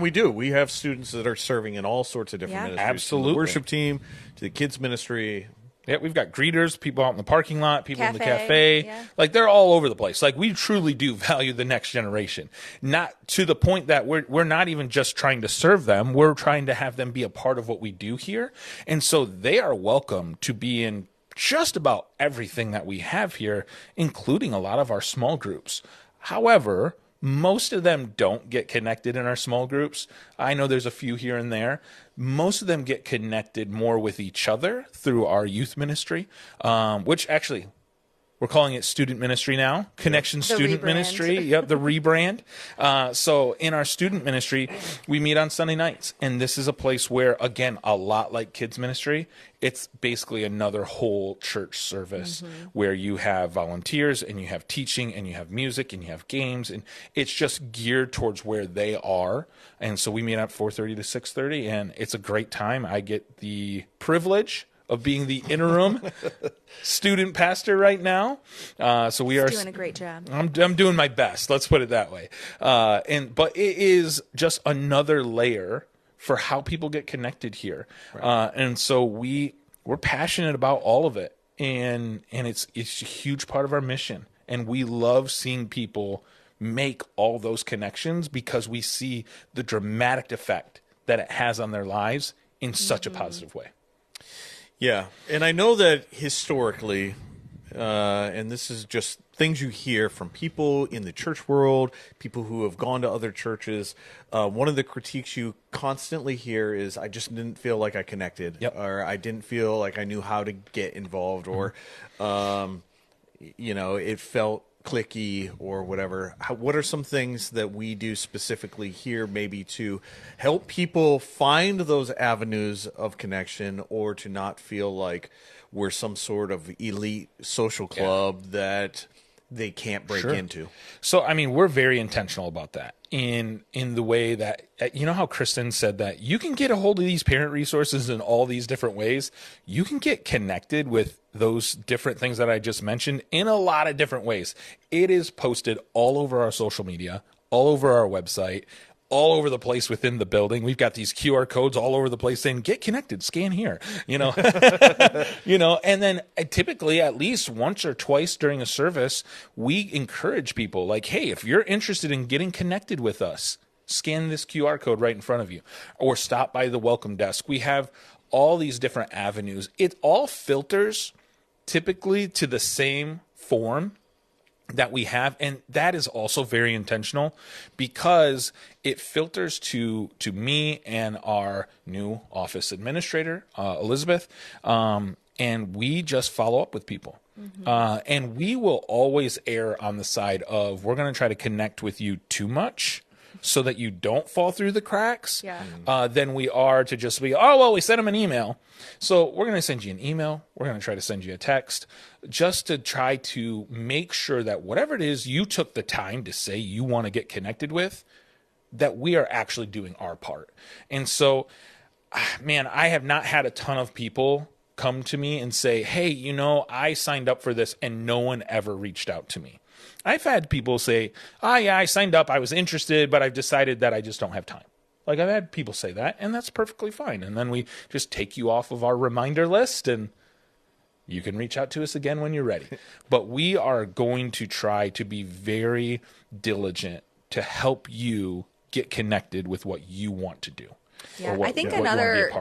we do. We have students that are serving in all sorts of different ministries. Absolutely. From the worship team to the kids ministry. Yeah, we've got greeters, people out in the parking lot, people in the cafe. Yeah. Like, they're all over the place. Like, we truly do value the next generation. Not to the point that we're not even just trying to serve them. We're trying to have them be a part of what we do here. And so they are welcome to be in just about everything that we have here, including a lot of our small groups. However, most of them don't get connected in our small groups. I know there's a few here and there. Most of them get connected more with each other through our youth ministry, which actually we're calling it student ministry now. Connection Student Ministry. Yep, the rebrand. So in our student ministry, we meet on Sunday nights. And this is a place where, again, a lot like kids ministry, it's basically another whole church service where you have volunteers and you have teaching and you have music and you have games. And it's just geared towards where they are. And so we meet at 4:30 to 6:30, and it's a great time. I get the privilege of being the interim student pastor right now. So we are doing a great job. I'm doing my best. Let's put it that way. But it is just another layer for how people get connected here. Right. And so we're passionate about all of it. And it's a huge part of our mission. And we love seeing people make all those connections because we see the dramatic effect that it has on their lives in such a positive way. Yeah. And I know that historically, and this is just things you hear from people in the church world, people who have gone to other churches. One of the critiques you constantly hear is, I just didn't feel like I connected, or I didn't feel like I knew how to get involved, or, it felt clicky or whatever. What are some things that we do specifically here maybe to help people find those avenues of connection, or to not feel like we're some sort of elite social club that they can't break into? So, I mean, we're very intentional about that in the way that, you know how Kristen said that you can get a hold of these parent resources in all these different ways. You can get connected with those different things that I just mentioned in a lot of different ways. It is posted all over our social media, all over our website, all over the place within the building. We've got these QR codes all over the place saying, get connected, scan here, and then typically at least once or twice during a service, we encourage people like, hey, if you're interested in getting connected with us, scan this QR code right in front of you, or stop by the welcome desk. We have all these different avenues. It all filters typically to the same form that we have, and that is also very intentional because it filters to me and our new office administrator, Elizabeth, and we just follow up with people. And we will always err on the side of, we're going to try to connect with you too much so that you don't fall through the cracks, than we are to just be, oh, well, we sent them an email. So we're going to send you an email. We're going to try to send you a text just to try to make sure that whatever it is you took the time to say you want to get connected with, that we are actually doing our part. And so, man, I have not had a ton of people come to me and say, hey, I signed up for this and no one ever reached out to me. I've had people say, oh, yeah, I signed up. I was interested, but I've decided that I just don't have time. Like, I've had people say that, and that's perfectly fine. And then we just take you off of our reminder list, and you can reach out to us again when you're ready. But we are going to try to be very diligent to help you get connected with what you want to do. Yeah, I think another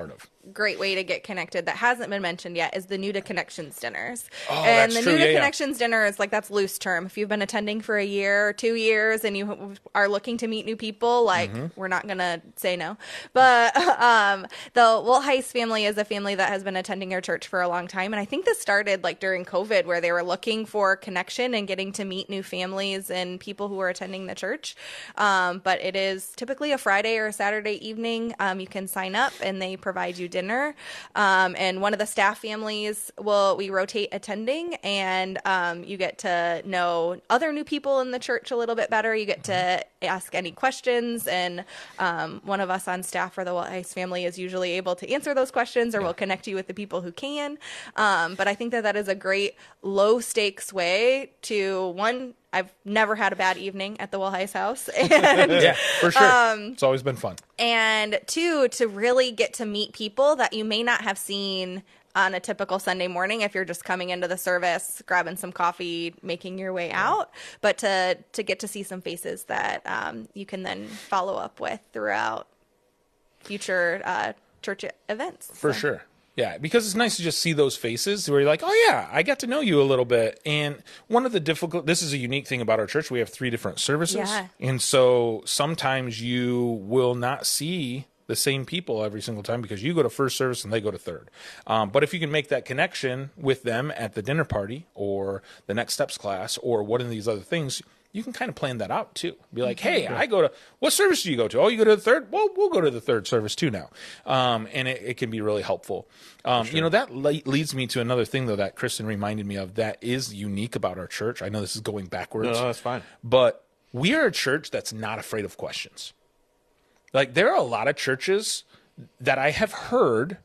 great way to get connected that hasn't been mentioned yet is the New to Connections dinners. And the New to Connections dinner is like, that's loose term. If you've been attending for a year or 2 years and you are looking to meet new people, like, we're not going to say no. But the Wolt Heist family is a family that has been attending our church for a long time. And I think this started like during COVID, where they were looking for connection and getting to meet new families and people who were attending the church. But it is typically a Friday or a Saturday evening. You can sign up and they provide you dinner. And one of the staff families we rotate attending, and you get to know other new people in the church a little bit better. You get to ask any questions, and one of us on staff for the Wolt Heist family is usually able to answer those questions, or we'll connect you with the people who can. But I think that is a great low stakes way to, one, I've never had a bad evening at the Wolt Heist house. And, yeah, for sure. It's always been fun. And two, to really get to meet people that you may not have seen on a typical Sunday morning if you're just coming into the service, grabbing some coffee, making your way out, but to get to see some faces that you can then follow up with throughout future church events. For sure. Yeah, because it's nice to just see those faces where you're like, oh, yeah, I got to know you a little bit. And one of the this is a unique thing about our church. We have 3 different services. Yeah. And so sometimes you will not see the same people every single time because you go to first service and they go to third. But if you can make that connection with them at the dinner party or the Next Steps class or one of these other things, you can kind of plan that out too. Be like, hey, I go to, what service do you go to? Oh, you go to the third? Well, we'll go to the third service too now. And it can be really helpful. Sure. That leads me to another thing, though, that Kristen reminded me of that is unique about our church. I know this is going backwards. No, that's fine. But we are a church that's not afraid of questions. Like, there are a lot of churches that I have heard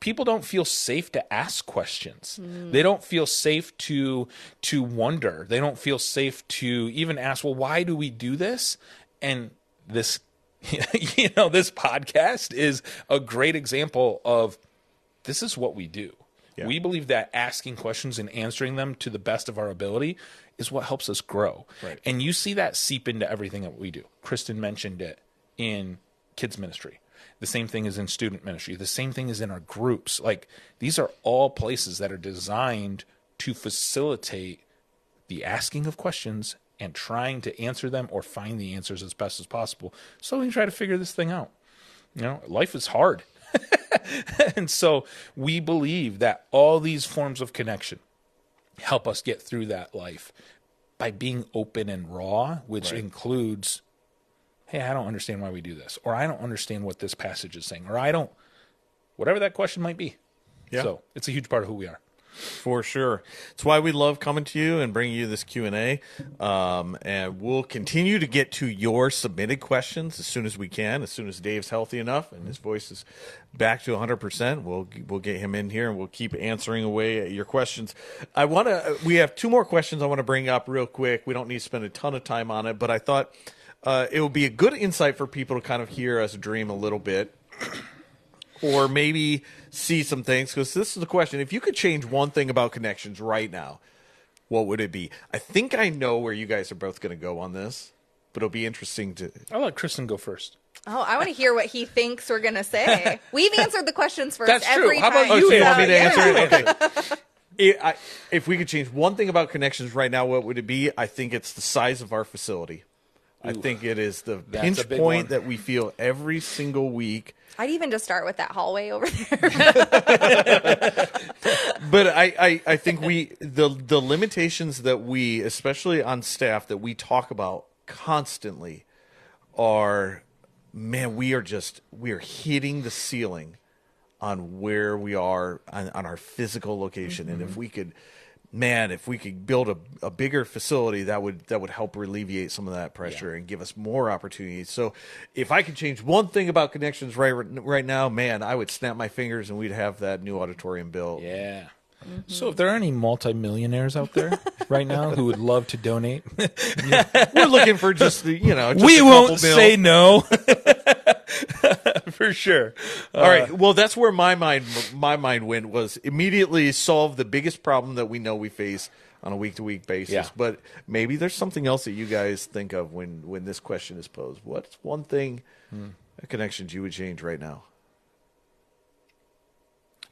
people don't feel safe to ask questions. They don't feel safe to wonder. They don't feel safe to even ask, well, why do we do this? And this, this podcast is a great example of this is what we do. Yeah. We believe that asking questions and answering them to the best of our ability is what helps us grow. Right. And you see that seep into everything that we do. Kristen mentioned it in kids ministry. The same thing is in student ministry. The same thing is in our groups. Like, these are all places that are designed to facilitate the asking of questions and trying to answer them or find the answers as best as possible so we can try to figure this thing out. Life is hard. And so we believe that all these forms of connection help us get through that life by being open and raw, which includes, hey, I don't understand why we do this, or I don't understand what this passage is saying, or whatever that question might be. Yeah. So it's a huge part of who we are. For sure. It's why we love coming to you and bringing you this Q&A. And we'll continue to get to your submitted questions as soon as we can. As soon as Dave's healthy enough and his voice is back to 100%, we'll get him in here and we'll keep answering away at your questions. We have two more questions I want to bring up real quick. We don't need to spend a ton of time on it, but I thought it would be a good insight for people to kind of hear us dream a little bit. Or maybe see some things, because this is the question. If you could change one thing about Connections right now, what would it be? I think I know where you guys are both going to go on this, but it'll be interesting to... I'll let Kristen go first. Oh, I want to hear what he thinks we're going to say. We've answered the questions first. That's every true. How time. about you? So you want me to answer it? Okay. If we could change one thing about Connections right now, what would it be? I think it's the size of our facility. I think it is the pinch point that we feel every single week. I'd even just start with that hallway over there. But I think the limitations that we, especially on staff, that we talk about constantly are, man, we are hitting the ceiling on where we are on our physical location. Mm-hmm. And if we could build a bigger facility, that would help alleviate some of that pressure and give us more opportunities. So if I could change one thing about Connections right now, man, I would snap my fingers and we'd have that new auditorium built. Yeah. Mm-hmm. So if there are any multimillionaires out there right now who would love to donate, we're looking for just we won't say no. For sure. All right. Well, that's where my mind went, was immediately solve the biggest problem that we know we face on a week-to-week basis. Yeah. But maybe there's something else that you guys think of when this question is posed. What's one thing at Connections you would change right now?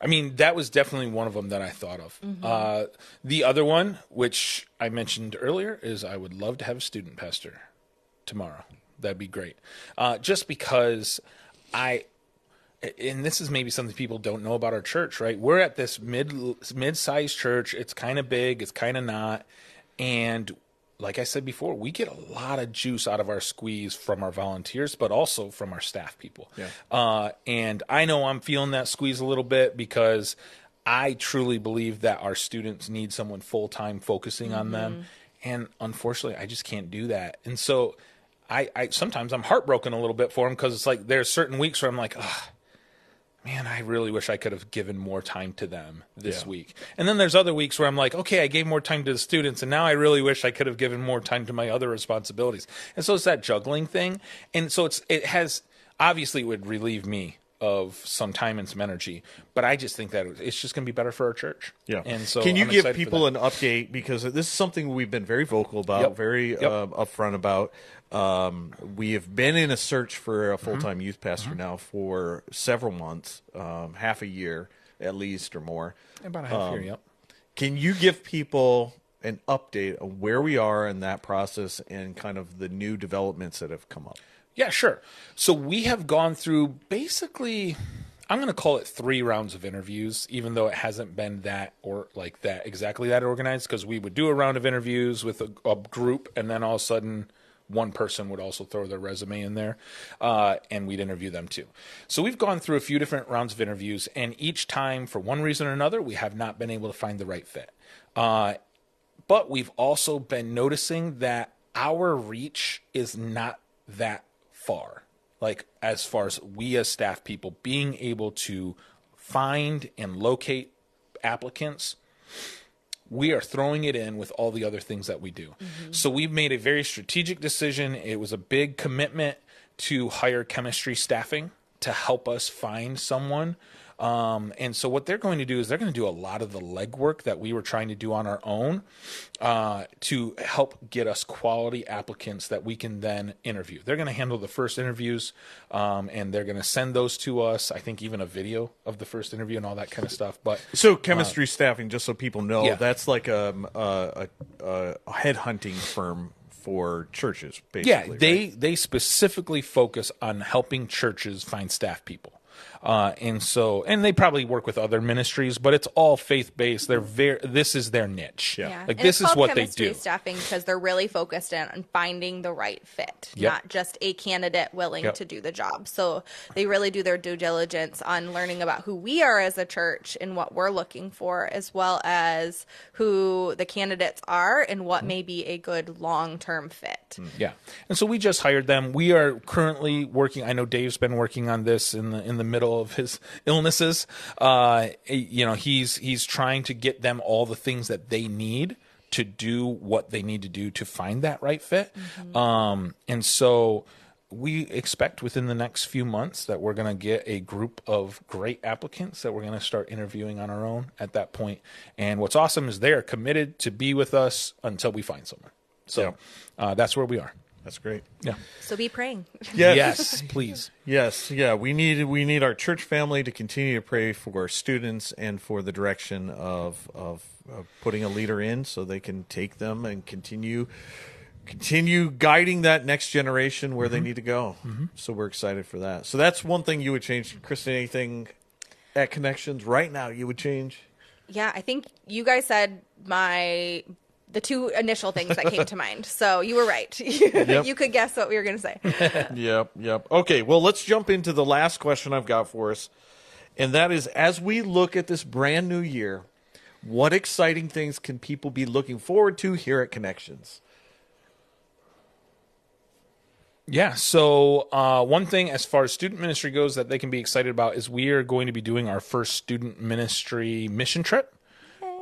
I mean, that was definitely one of them that I thought of. Mm-hmm. The other one, which I mentioned earlier, is I would love to have a student pastor tomorrow. That'd be great. Just because and this is maybe something people don't know about our church, right? We're at this mid-sized church. It's kind of big. It's kind of not. And like I said before, we get a lot of juice out of our squeeze from our volunteers, but also from our staff people. Yeah. And I know I'm feeling that squeeze a little bit because I truly believe that our students need someone full-time focusing on them. And unfortunately, I just can't do that. And so I sometimes I'm heartbroken a little bit for them, because it's like there's certain weeks where I'm like, oh, man, I really wish I could have given more time to them this week. And then there's other weeks where I'm like, okay, I gave more time to the students, and now I really wish I could have given more time to my other responsibilities. And so it's that juggling thing. And so obviously it would relieve me of some time and some energy, but I just think that it's just going to be better for our church. Yeah. And so can you give people an update, because this is something we've been very vocal about, very upfront about. We have been in a search for a full-time youth pastor now for several months, half a year at least or more. About a half year, yep. Can you give people an update on where we are in that process and kind of the new developments that have come up? Yeah, sure. So we have gone through basically, I'm going to call it 3 rounds of interviews, even though it hasn't been exactly that organized, because we would do a round of interviews with a group, and then all of a sudden one person would also throw their resume in there, and we'd interview them too. So we've gone through a few different rounds of interviews, and each time, for one reason or another, we have not been able to find the right fit. But we've also been noticing that our reach is not that far. Like, as far as we as staff people being able to find and locate applicants, we are throwing it in with all the other things that we do. So we've made a very strategic decision. It was a big commitment to hire chemistry staffing to help us find someone. And so what they're going to do is they're going to do a lot of the legwork that we were trying to do on our own to help get us quality applicants that we can then interview. They're going to handle the first interviews, and they're going to send those to us. I think even a video of the first interview and all that kind of stuff. But So chemistry staffing, just so people know, Yeah. that's like a headhunting firm for churches, basically. yeah, they specifically focus on helping churches find staff people. And they probably work with other ministries, but it's all faith-based. This is their niche. Yeah. Yeah. Like, And this it's is called what they chemistry do. staffing because they're really focused on finding the right fit, Yep. not just a candidate willing Yep. to do the job. So they really do their due diligence on learning about who we are as a church and what we're looking for, as well as who the candidates are and what may be a good long-term fit. Yeah. And so we just hired them. We are currently working. I know Dave's been working on this in the middle of his illnesses. He's trying to get them all the things that they need to do what they need to do to find that right fit. And so we expect within the next few months that we're going to get a group of great applicants that we're going to start interviewing on our own at that point. And what's awesome is they are committed to be with us until we find someone. So that's where we are. That's great. Yeah. So be praying. Yes, please. Yes, yeah. We need our church family to continue to pray for students and for the direction of putting a leader in, so they can take them and continue guiding that next generation where they need to go. So we're excited for that. So that's one thing you would change, Kristen. Anything at Connections right now you would change? Yeah, I think you guys said the two initial things that came to mind. So you were right. You could guess what we were going to say. Yep. Okay, well, let's jump into the last question I've got for us. And that is, as we look at this brand new year, what exciting things can people be looking forward to here at Connections? Yeah, so one thing as far as student ministry goes that they can be excited about is we are going to be doing our first student ministry mission trip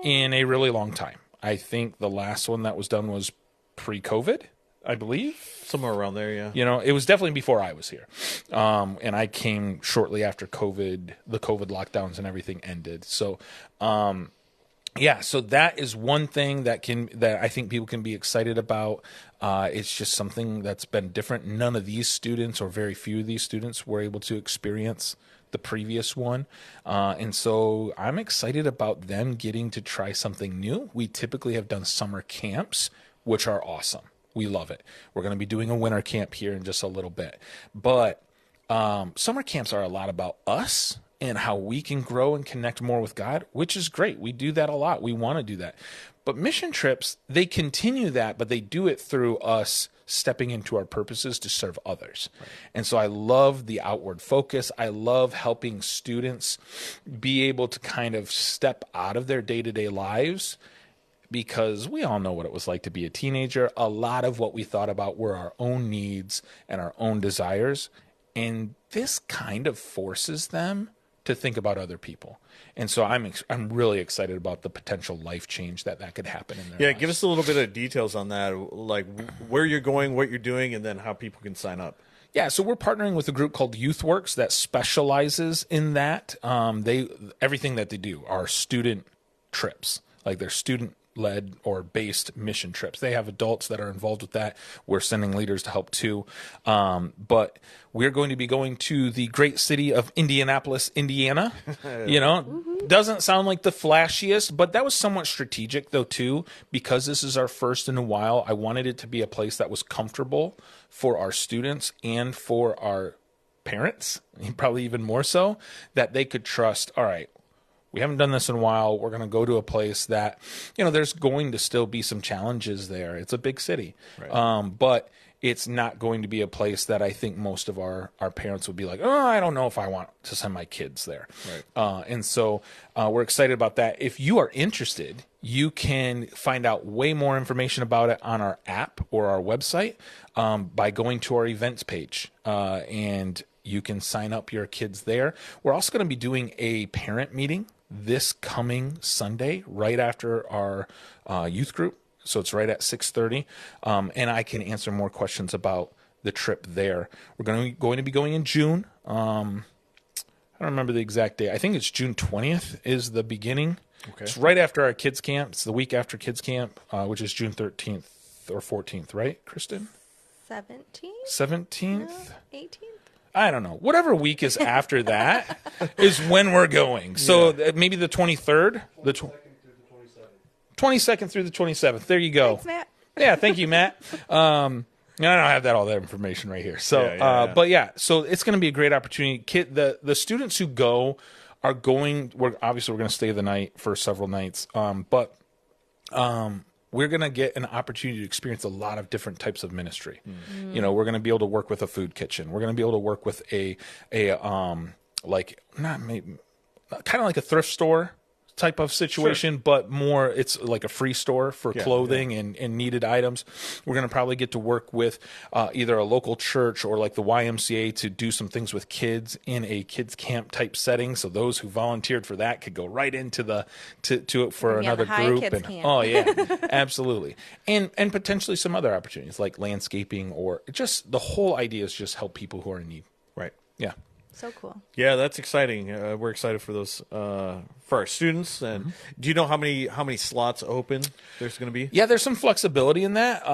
in a really long time. I think the last one that was done was pre-COVID, I believe. Somewhere around there, yeah. It was definitely before I was here. And I came shortly after COVID, the COVID lockdowns and everything ended. So, so that is one thing that I think people can be excited about. It's just something that's been different. None of these students, or very few of these students, were able to experience the previous one. And so I'm excited about them getting to try something new. We typically have done summer camps, which are awesome. We love it. We're going to be doing a winter camp here in just a little bit. But summer camps are a lot about us and how we can grow and connect more with God, which is great. We do that a lot. We want to do that. But mission trips, they continue that, but they do it through us stepping into our purposes to serve others. Right. And so I love the outward focus. I love helping students be able to kind of step out of their day-to-day lives, because we all know what it was like to be a teenager. A lot of what we thought about were our own needs and our own desires. And this kind of forces them to think about other people. And so I'm really excited about the potential life change that could happen in their lives. Give us a little bit of details on that, like where you're going, what you're doing, and then how people can sign up. Yeah, so we're partnering with a group called YouthWorks that specializes in that. Everything that they do are student trips, like they're student-led or based mission trips. They have adults that are involved with that. We're sending leaders to help too. But we're going to be going to the great city of Indianapolis, Indiana. Doesn't sound like the flashiest, but that was somewhat strategic though too, because this is our first in a while. I wanted it to be a place that was comfortable for our students and for our parents, probably even more so, that they could trust, all right, we haven't done this in a while. We're going to go to a place that, there's going to still be some challenges there. It's a big city. Right. But it's not going to be a place that I think most of our parents would be like, oh, I don't know if I want to send my kids there. Right. And so we're excited about that. If you are interested, you can find out way more information about it on our app or our website by going to our events page. And you can sign up your kids there. We're also going to be doing a parent meeting this coming Sunday, right after our youth group. So it's right at 6:30, and I can answer more questions about the trip there. We're going to be going in June. I don't remember the exact date. I think it's June 20th is the beginning. Okay. It's right after our kids camp. It's the week after kids camp, which is June 13th or 14th, right, Kristen? 17th? 17th? 18th? I don't know. Whatever week is after that is when we're going. So maybe the 23rd? The 22nd through the 27th. There you go. Thanks, Matt. Yeah, thank you, Matt. I don't have all that information right here. So, but so it's going to be a great opportunity. The students who go are going. We're going to stay the night for several nights. But we're going to get an opportunity to experience a lot of different types of ministry. Mm. You know, we're going to be able to work with a food kitchen. We're going to be able to work with kind of like a thrift store type of situation, but more it's like a free store for clothing and needed items. We're going to probably get to work with either a local church or like the YMCA to do some things with kids in a kids camp type setting. So those who volunteered for that could go right into to it for another group. And, oh yeah, absolutely. And potentially some other opportunities like landscaping, or just the whole idea is just help people who are in need. Right. Yeah. So cool. Yeah, that's exciting. We're excited for those for our students. And do you know how many slots open there's going to be? Yeah, there's some flexibility in that.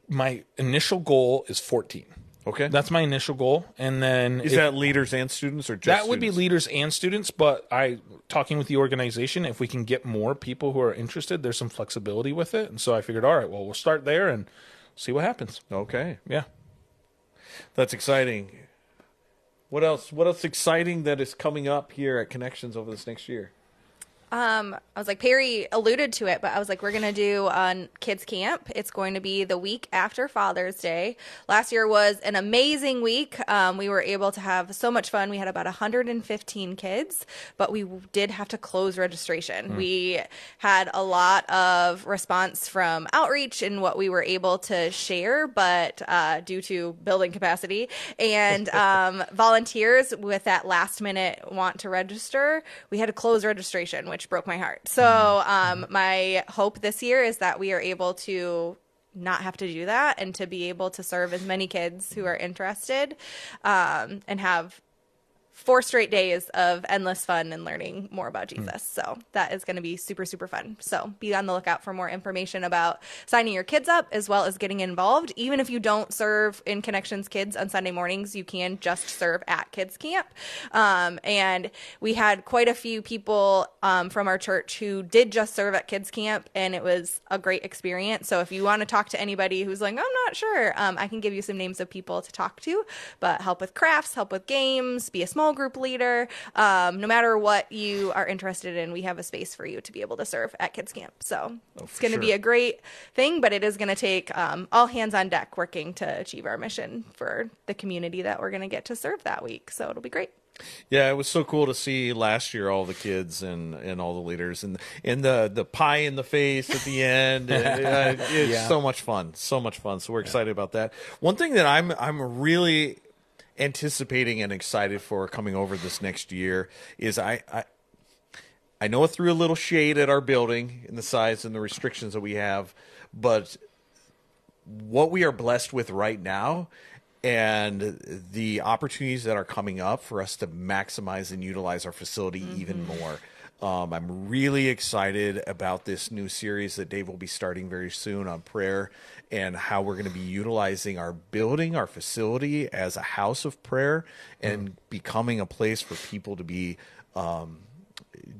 My initial goal is 14. Okay, that's my initial goal. And then is that leaders and students, or just that would be leaders and students? But talking with the organization, if we can get more people who are interested, there's some flexibility with it. And so I figured, all right, well, we'll start there and see what happens. Okay, yeah, that's exciting. What else exciting that is coming up here at Connections over this next year? I was like, Perry alluded to it, but I was like, we're going to do kids camp. It's going to be the week after Father's Day. Last year was an amazing week. We were able to have so much fun. We had about 115 kids, but we did have to close registration. We had a lot of response from outreach and what we were able to share, but due to building capacity and volunteers with that last minute want to register, we had to close registration, which broke my heart. So my hope this year is that we are able to not have to do that and to be able to serve as many kids who are interested and have 4 straight days of endless fun and learning more about Jesus. So that is going to be super, super fun. So be on the lookout for more information about signing your kids up as well as getting involved. Even if you don't serve in Connections Kids on Sunday mornings, you can just serve at Kids Camp. And we had quite a few people from our church who did just serve at Kids Camp, and it was a great experience. So if you want to talk to anybody who's like, I'm not sure, I can give you some names of people to talk to, but help with crafts, help with games, be a small group leader. No matter what you are interested in, we have a space for you to be able to serve at Kids Camp. So it's going to be a great thing, but it is going to take all hands on deck working to achieve our mission for the community that we're going to get to serve that week. So it'll be great. Yeah, it was so cool to see last year all the kids and all the leaders and the pie in the face at the end. It's so much fun, so much fun. So we're excited about that. One thing that I'm really anticipating and excited for coming over this next year is I know it threw a little shade at our building in the size and the restrictions that we have, but what we are blessed with right now and the opportunities that are coming up for us to maximize and utilize our facility even more. I'm really excited about this new series that Dave will be starting very soon on prayer and how we're going to be utilizing our building, our facility as a house of prayer and becoming a place for people to be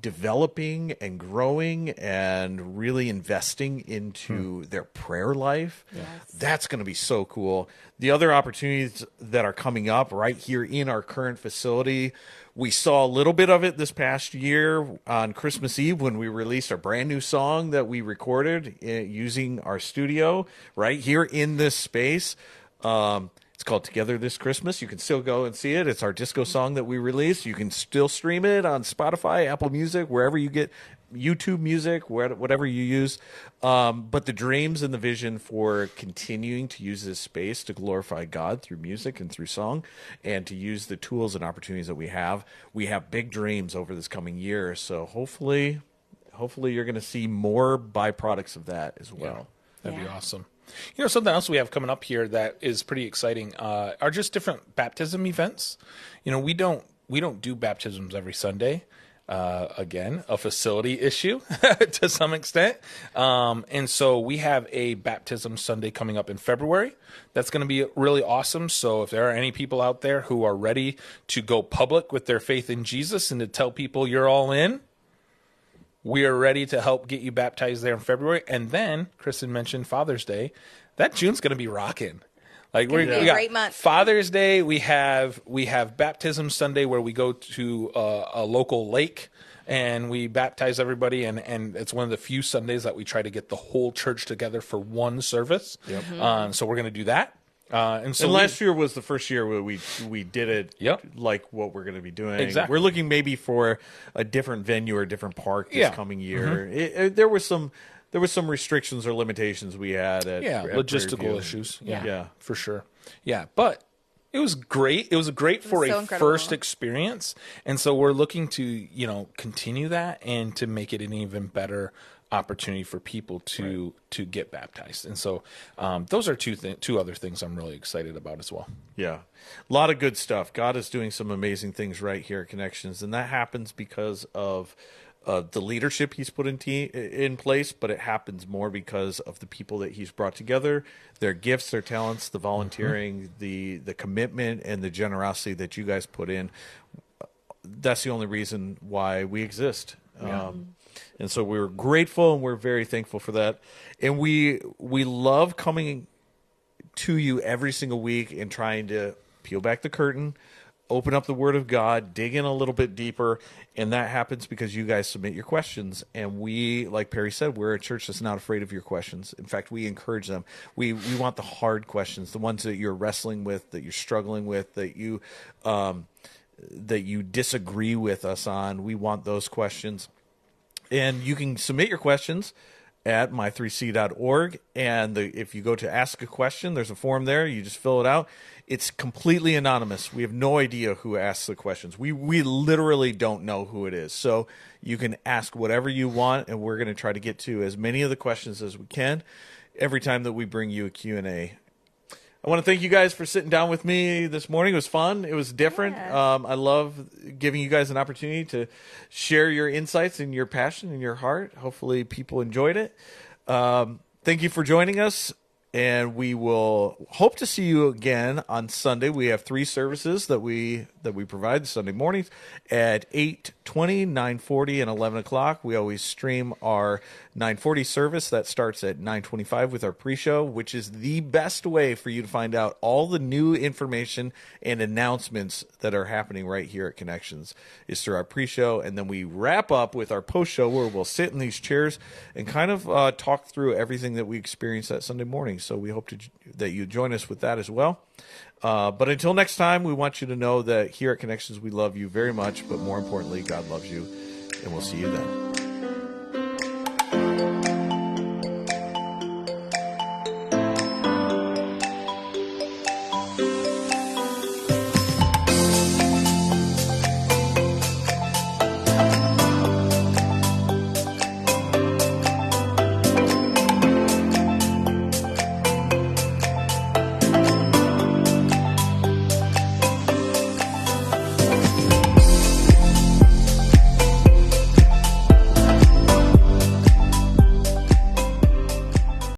developing and growing and really investing into their prayer life. Yes. That's going to be so cool. The other opportunities that are coming up right here in our current facility, we saw a little bit of it this past year on Christmas Eve when we released our brand new song that we recorded using our studio right here in this space. It's called Together This Christmas. You can still go and see it. It's our disco song that we released. You can still stream it on Spotify, Apple Music, wherever you get YouTube music, whatever you use. But the dreams and the vision for continuing to use this space to glorify God through music and through song, and to use the tools and opportunities that we have big dreams over this coming year. So hopefully you're going to see more byproducts of that as well. That'd be awesome. Something else we have coming up here that is pretty exciting are just different baptism events. We don't do baptisms every Sunday. Again, a facility issue to some extent. And so we have a baptism Sunday coming up in February. That's going to be really awesome. So if there are any people out there who are ready to go public with their faith in Jesus and to tell people you're all in, we are ready to help get you baptized there in February. And then, Kristen mentioned Father's Day. That June's going to be rocking. Like we got a great month. Father's Day, we have Baptism Sunday where we go to a local lake and we baptize everybody. And it's one of the few Sundays that we try to get the whole church together for one service. Yep. So we're going to do that. And last year was the first year where we did it like what we're going to be doing. Exactly. We're looking maybe for a different venue or a different park this coming year. There was some restrictions or limitations we had at logistical issues. Yeah, for sure. Yeah, but it was great. It was great for a first experience, and so we're looking to continue that and to make it an even better opportunity for people to get baptized. And so those are two other things I'm really excited about as well. Yeah, a lot of good stuff. God is doing some amazing things right here at Connections, and that happens because of the leadership he's put in place, but it happens more because of the people that he's brought together, their gifts, their talents, the volunteering, the commitment, and the generosity that you guys put in. That's the only reason why we exist. And so we're grateful and we're very thankful for that. And we love coming to you every single week and trying to peel back the curtain, open up the Word of God, dig in a little bit deeper, and that happens because you guys submit your questions. And we, like Perry said, we're a church that's not afraid of your questions. In fact, we encourage them. We want the hard questions, the ones that you're wrestling with, that you're struggling with, that you disagree with us on. We want those questions. And you can submit your questions at my3c.org. And if you go to ask a question, there's a form there. You just fill it out. It's completely anonymous. We have no idea who asks the questions. We literally don't know who it is. So you can ask whatever you want, and we're going to try to get to as many of the questions as we can every time that we bring you a Q&A. I want to thank you guys for sitting down with me this morning. It was fun. It was different. Yeah. I love giving you guys an opportunity to share your insights and your passion and your heart. Hopefully people enjoyed it. Thank you for joining us. And we will hope to see you again on Sunday. We have 3 services that we provide Sunday mornings at 8:20, 9:40, and 11 o'clock. We always stream our 9:40 service. That starts at 9:25 with our pre-show, which is the best way for you to find out all the new information and announcements that are happening right here at Connections is through our pre-show. And then we wrap up with our post-show where we'll sit in these chairs and kind of talk through everything that we experienced that Sunday morning. So we hope that you join us with that as well. But until next time, we want you to know that here at Connections, we love you very much. But more importantly, God loves you. And we'll see you then.